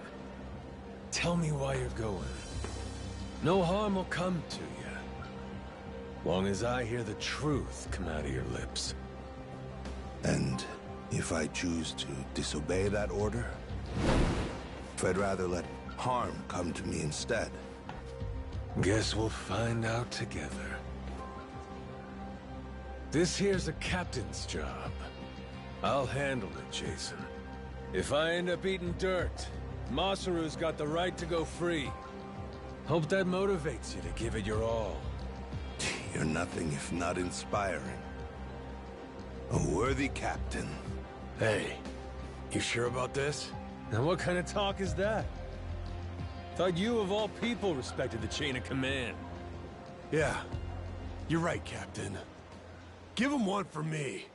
Tell me why you're going. No harm will come to you. Long as I hear the truth come out of your lips. And if I choose to disobey that order, if I'd rather let harm come to me instead. Guess we'll find out together. This here's a captain's job. I'll handle it, Jason. If I end up eating dirt, Masaru's got the right to go free. Hope that motivates you to give it your all. You're nothing if not inspiring. A worthy captain. Hey, you sure about this? And what kind of talk is that? Thought you of all people respected the chain of command. Yeah, you're right, Captain. Give him one for me.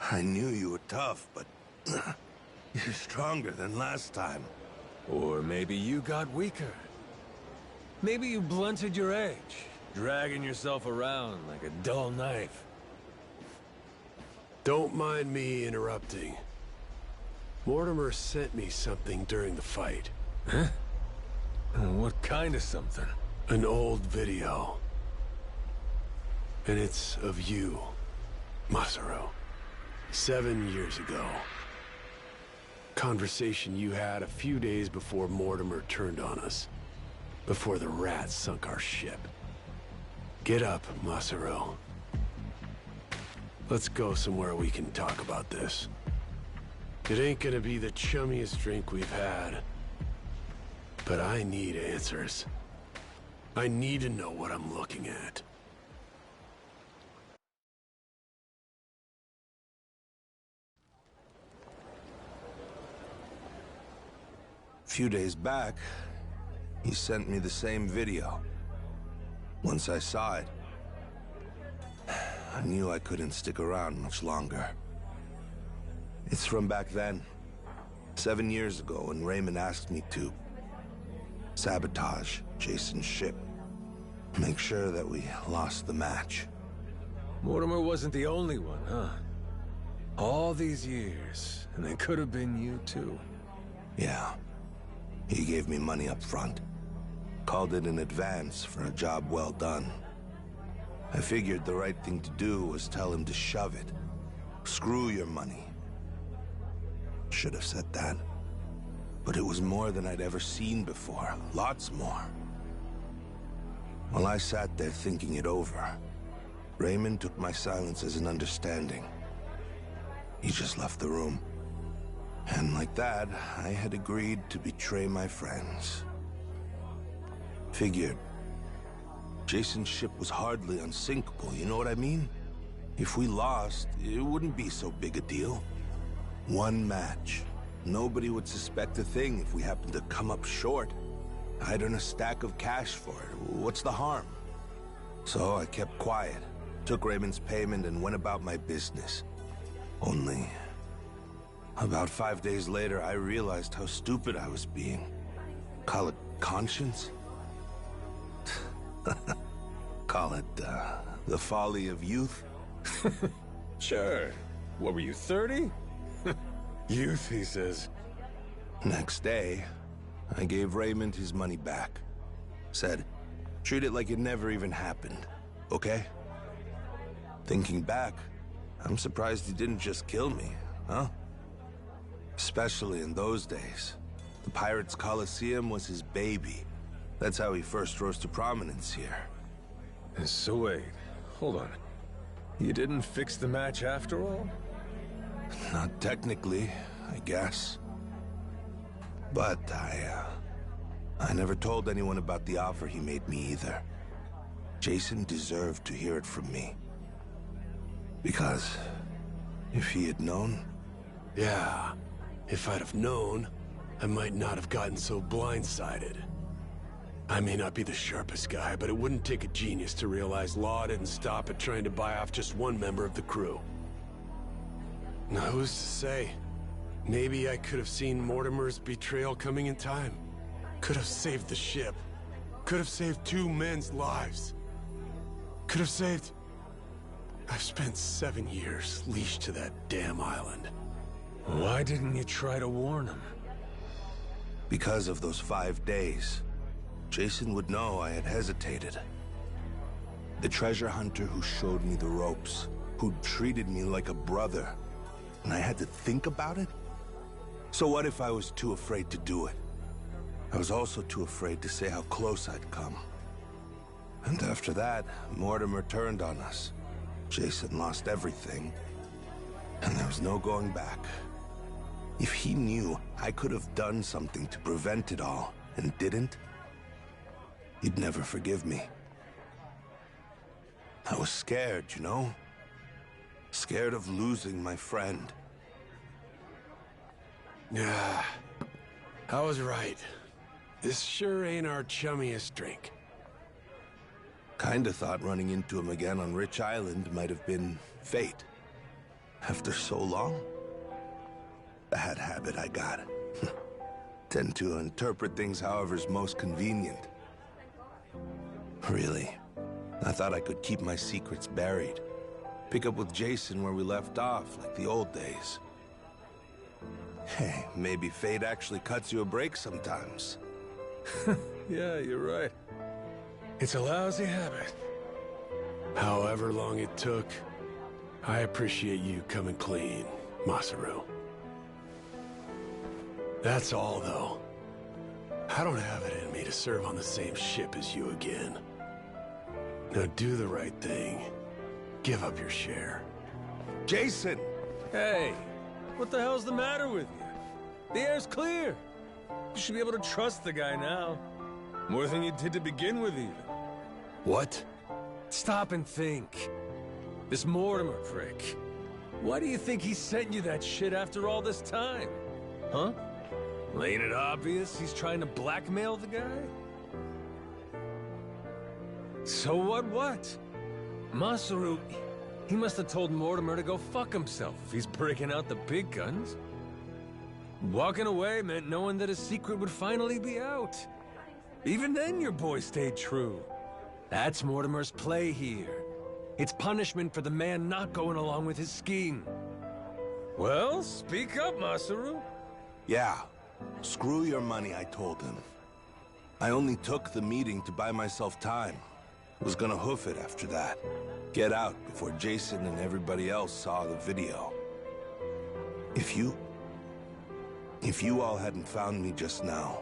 I knew you were tough, but you're stronger than last time. Or maybe you got weaker. Maybe you blunted your edge, dragging yourself around like a dull knife. Don't mind me interrupting. Mortimer sent me something during the fight. Huh? What kind of something? An old video. And it's of you, Masaru. 7 years ago. Conversation you had a few days before Mortimer turned on us. Before the rats sunk our ship. Get up, Masaru. Let's go somewhere we can talk about this. It ain't gonna be the chummiest drink we've had. But I need answers. I need to know what I'm looking at. A few days back, he sent me the same video. Once I saw it, I knew I couldn't stick around much longer. It's from back then, 7 years ago, when Raymond asked me to sabotage Jason's ship. Make sure that we lost the match. Mortimer wasn't the only one, huh? All these years, and they could have been you too. Yeah. He gave me money up front. Called it an advance for a job well done. I figured the right thing to do was tell him to shove it. Screw your money. Should have said that. But it was more than I'd ever seen before. Lots more. While I sat there thinking it over, Raymond took my silence as an understanding. He just left the room. And like that, I had agreed to betray my friends. Figured. Jason's ship was hardly unsinkable, you know what I mean? If we lost, it wouldn't be so big a deal. One match. Nobody would suspect a thing if we happened to come up short. I'd earn a stack of cash for it. What's the harm? So I kept quiet, took Raymond's payment, and went about my business. Only, about 5 days later, I realized how stupid I was being. Call it conscience? Call it, the folly of youth? Sure. What were you, 30? Youth, he says. Next day, I gave Raymond his money back. Said, treat it like it never even happened, okay? Thinking back, I'm surprised he didn't just kill me, huh? Especially in those days. The Pirates Coliseum was his baby. That's how he first rose to prominence here. So wait, hold on. You didn't fix the match after all? Not technically, I guess. But I never told anyone about the offer he made me either. Jason deserved to hear it from me. Because if he had known... Yeah, if I'd have known, I might not have gotten so blindsided. I may not be the sharpest guy, but it wouldn't take a genius to realize Law didn't stop at trying to buy off just one member of the crew. Now, who's to say? Maybe I could have seen Mortimer's betrayal coming in time. Could have saved the ship. Could have saved 2 men's lives. Could have saved... I've spent 7 years leashed to that damn island. Why didn't you try to warn him? Because of those 5 days. Jason would know I had hesitated. The treasure hunter who showed me the ropes, who treated me like a brother, and I had to think about it? So what if I was too afraid to do it? I was also too afraid to say how close I'd come. And after that, Mortimer turned on us. Jason lost everything, and there was no going back. If he knew I could have done something to prevent it all, and didn't, he'd never forgive me. I was scared, you know? Scared of losing my friend. Yeah, I was right. This sure ain't our chummiest drink. Kinda thought running into him again on Rich Island might have been fate. After so long? Bad habit I got. Tend to interpret things however's most convenient. Really, I thought I could keep my secrets buried. Pick up with Jason where we left off, like the old days. Hey, maybe fate actually cuts you a break sometimes. Yeah, you're right. It's a lousy habit. However long it took, I appreciate you coming clean, Masaru. That's all, though. I don't have it in me to serve on the same ship as you again. Now do the right thing. Give up your share. Jason! Hey, what the hell's the matter with you? The air's clear. You should be able to trust the guy now. More than you did to begin with, even. What? Stop and think. This Mortimer prick. Why do you think he sent you that shit after all this time? Huh? Ain't it obvious he's trying to blackmail the guy? So what? Masaru, he must have told Mortimer to go fuck himself if he's breaking out the big guns. Walking away meant knowing that his secret would finally be out. Even then, your boy stayed true. That's Mortimer's play here. It's punishment for the man not going along with his scheme. Well, speak up, Masaru. Yeah. Screw your money, I told him. I only took the meeting to buy myself time. Was gonna hoof it after that. Get out before Jason and everybody else saw the video. If you all hadn't found me just now,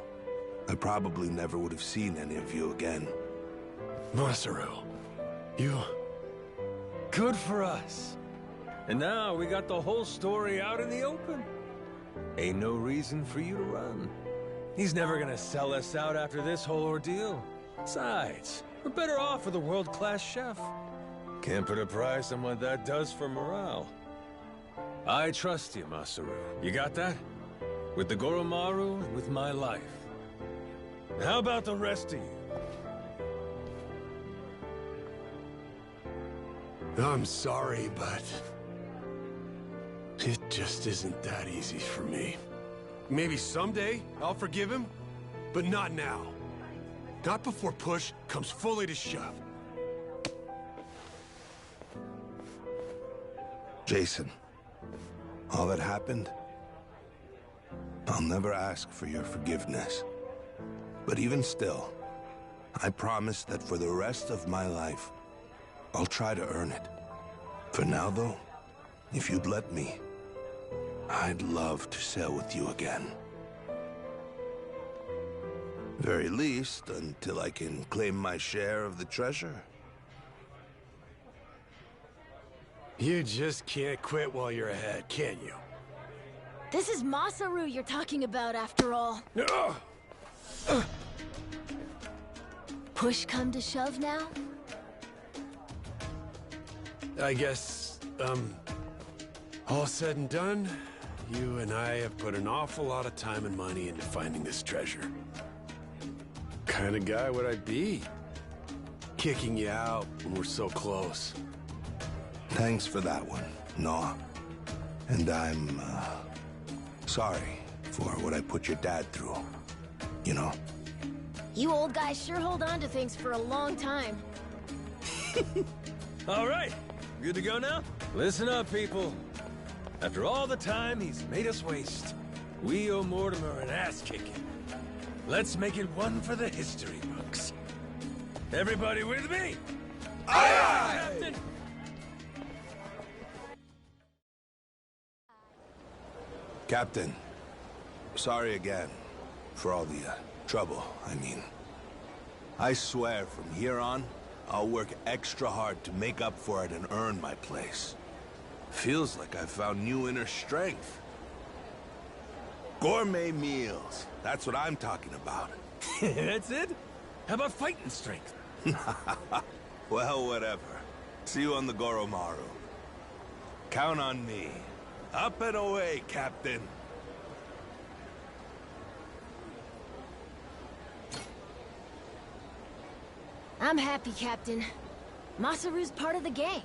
I probably never would have seen any of you again. Masaru, you... Good for us. And now we got the whole story out in the open. Ain't no reason for you to run. He's never gonna sell us out after this whole ordeal. Besides, we're better off with a world-class chef. Can't put a price on what that does for morale. I trust you, Masaru. You got that? With the Goromaru, with my life. How about the rest of you? I'm sorry, but... it just isn't that easy for me. Maybe someday I'll forgive him, but not now. Not before push comes fully to shove. Jason, all that happened, I'll never ask for your forgiveness. But even still, I promise that for the rest of my life, I'll try to earn it. For now, though, if you'd let me, I'd love to sail with you again. Very least, until I can claim my share of the treasure. You just can't quit while you're ahead, can you? This is Masaru you're talking about, after all. Push come to shove now? I guess, all said and done, you and I have put an awful lot of time and money into finding this treasure. Kind of guy would I be? Kicking you out when we're so close. Thanks for that one, Noah. And I'm, sorry for what I put your dad through. You know? You old guys sure hold on to things for a long time. All right, good to go now? Listen up, people. After all the time he's made us waste, we owe Mortimer an ass-kicking. Let's make it one for the history books. Everybody with me? Aye, aye, Captain! Captain, sorry again for all the trouble, I mean. I swear from here on, I'll work extra hard to make up for it and earn my place. Feels like I've found new inner strength. Gourmet meals, that's what I'm talking about. That's it? How about fighting strength? Well, whatever. See you on the Goromaru. Count on me. Up and away, Captain. I'm happy, Captain. Masaru's part of the gang.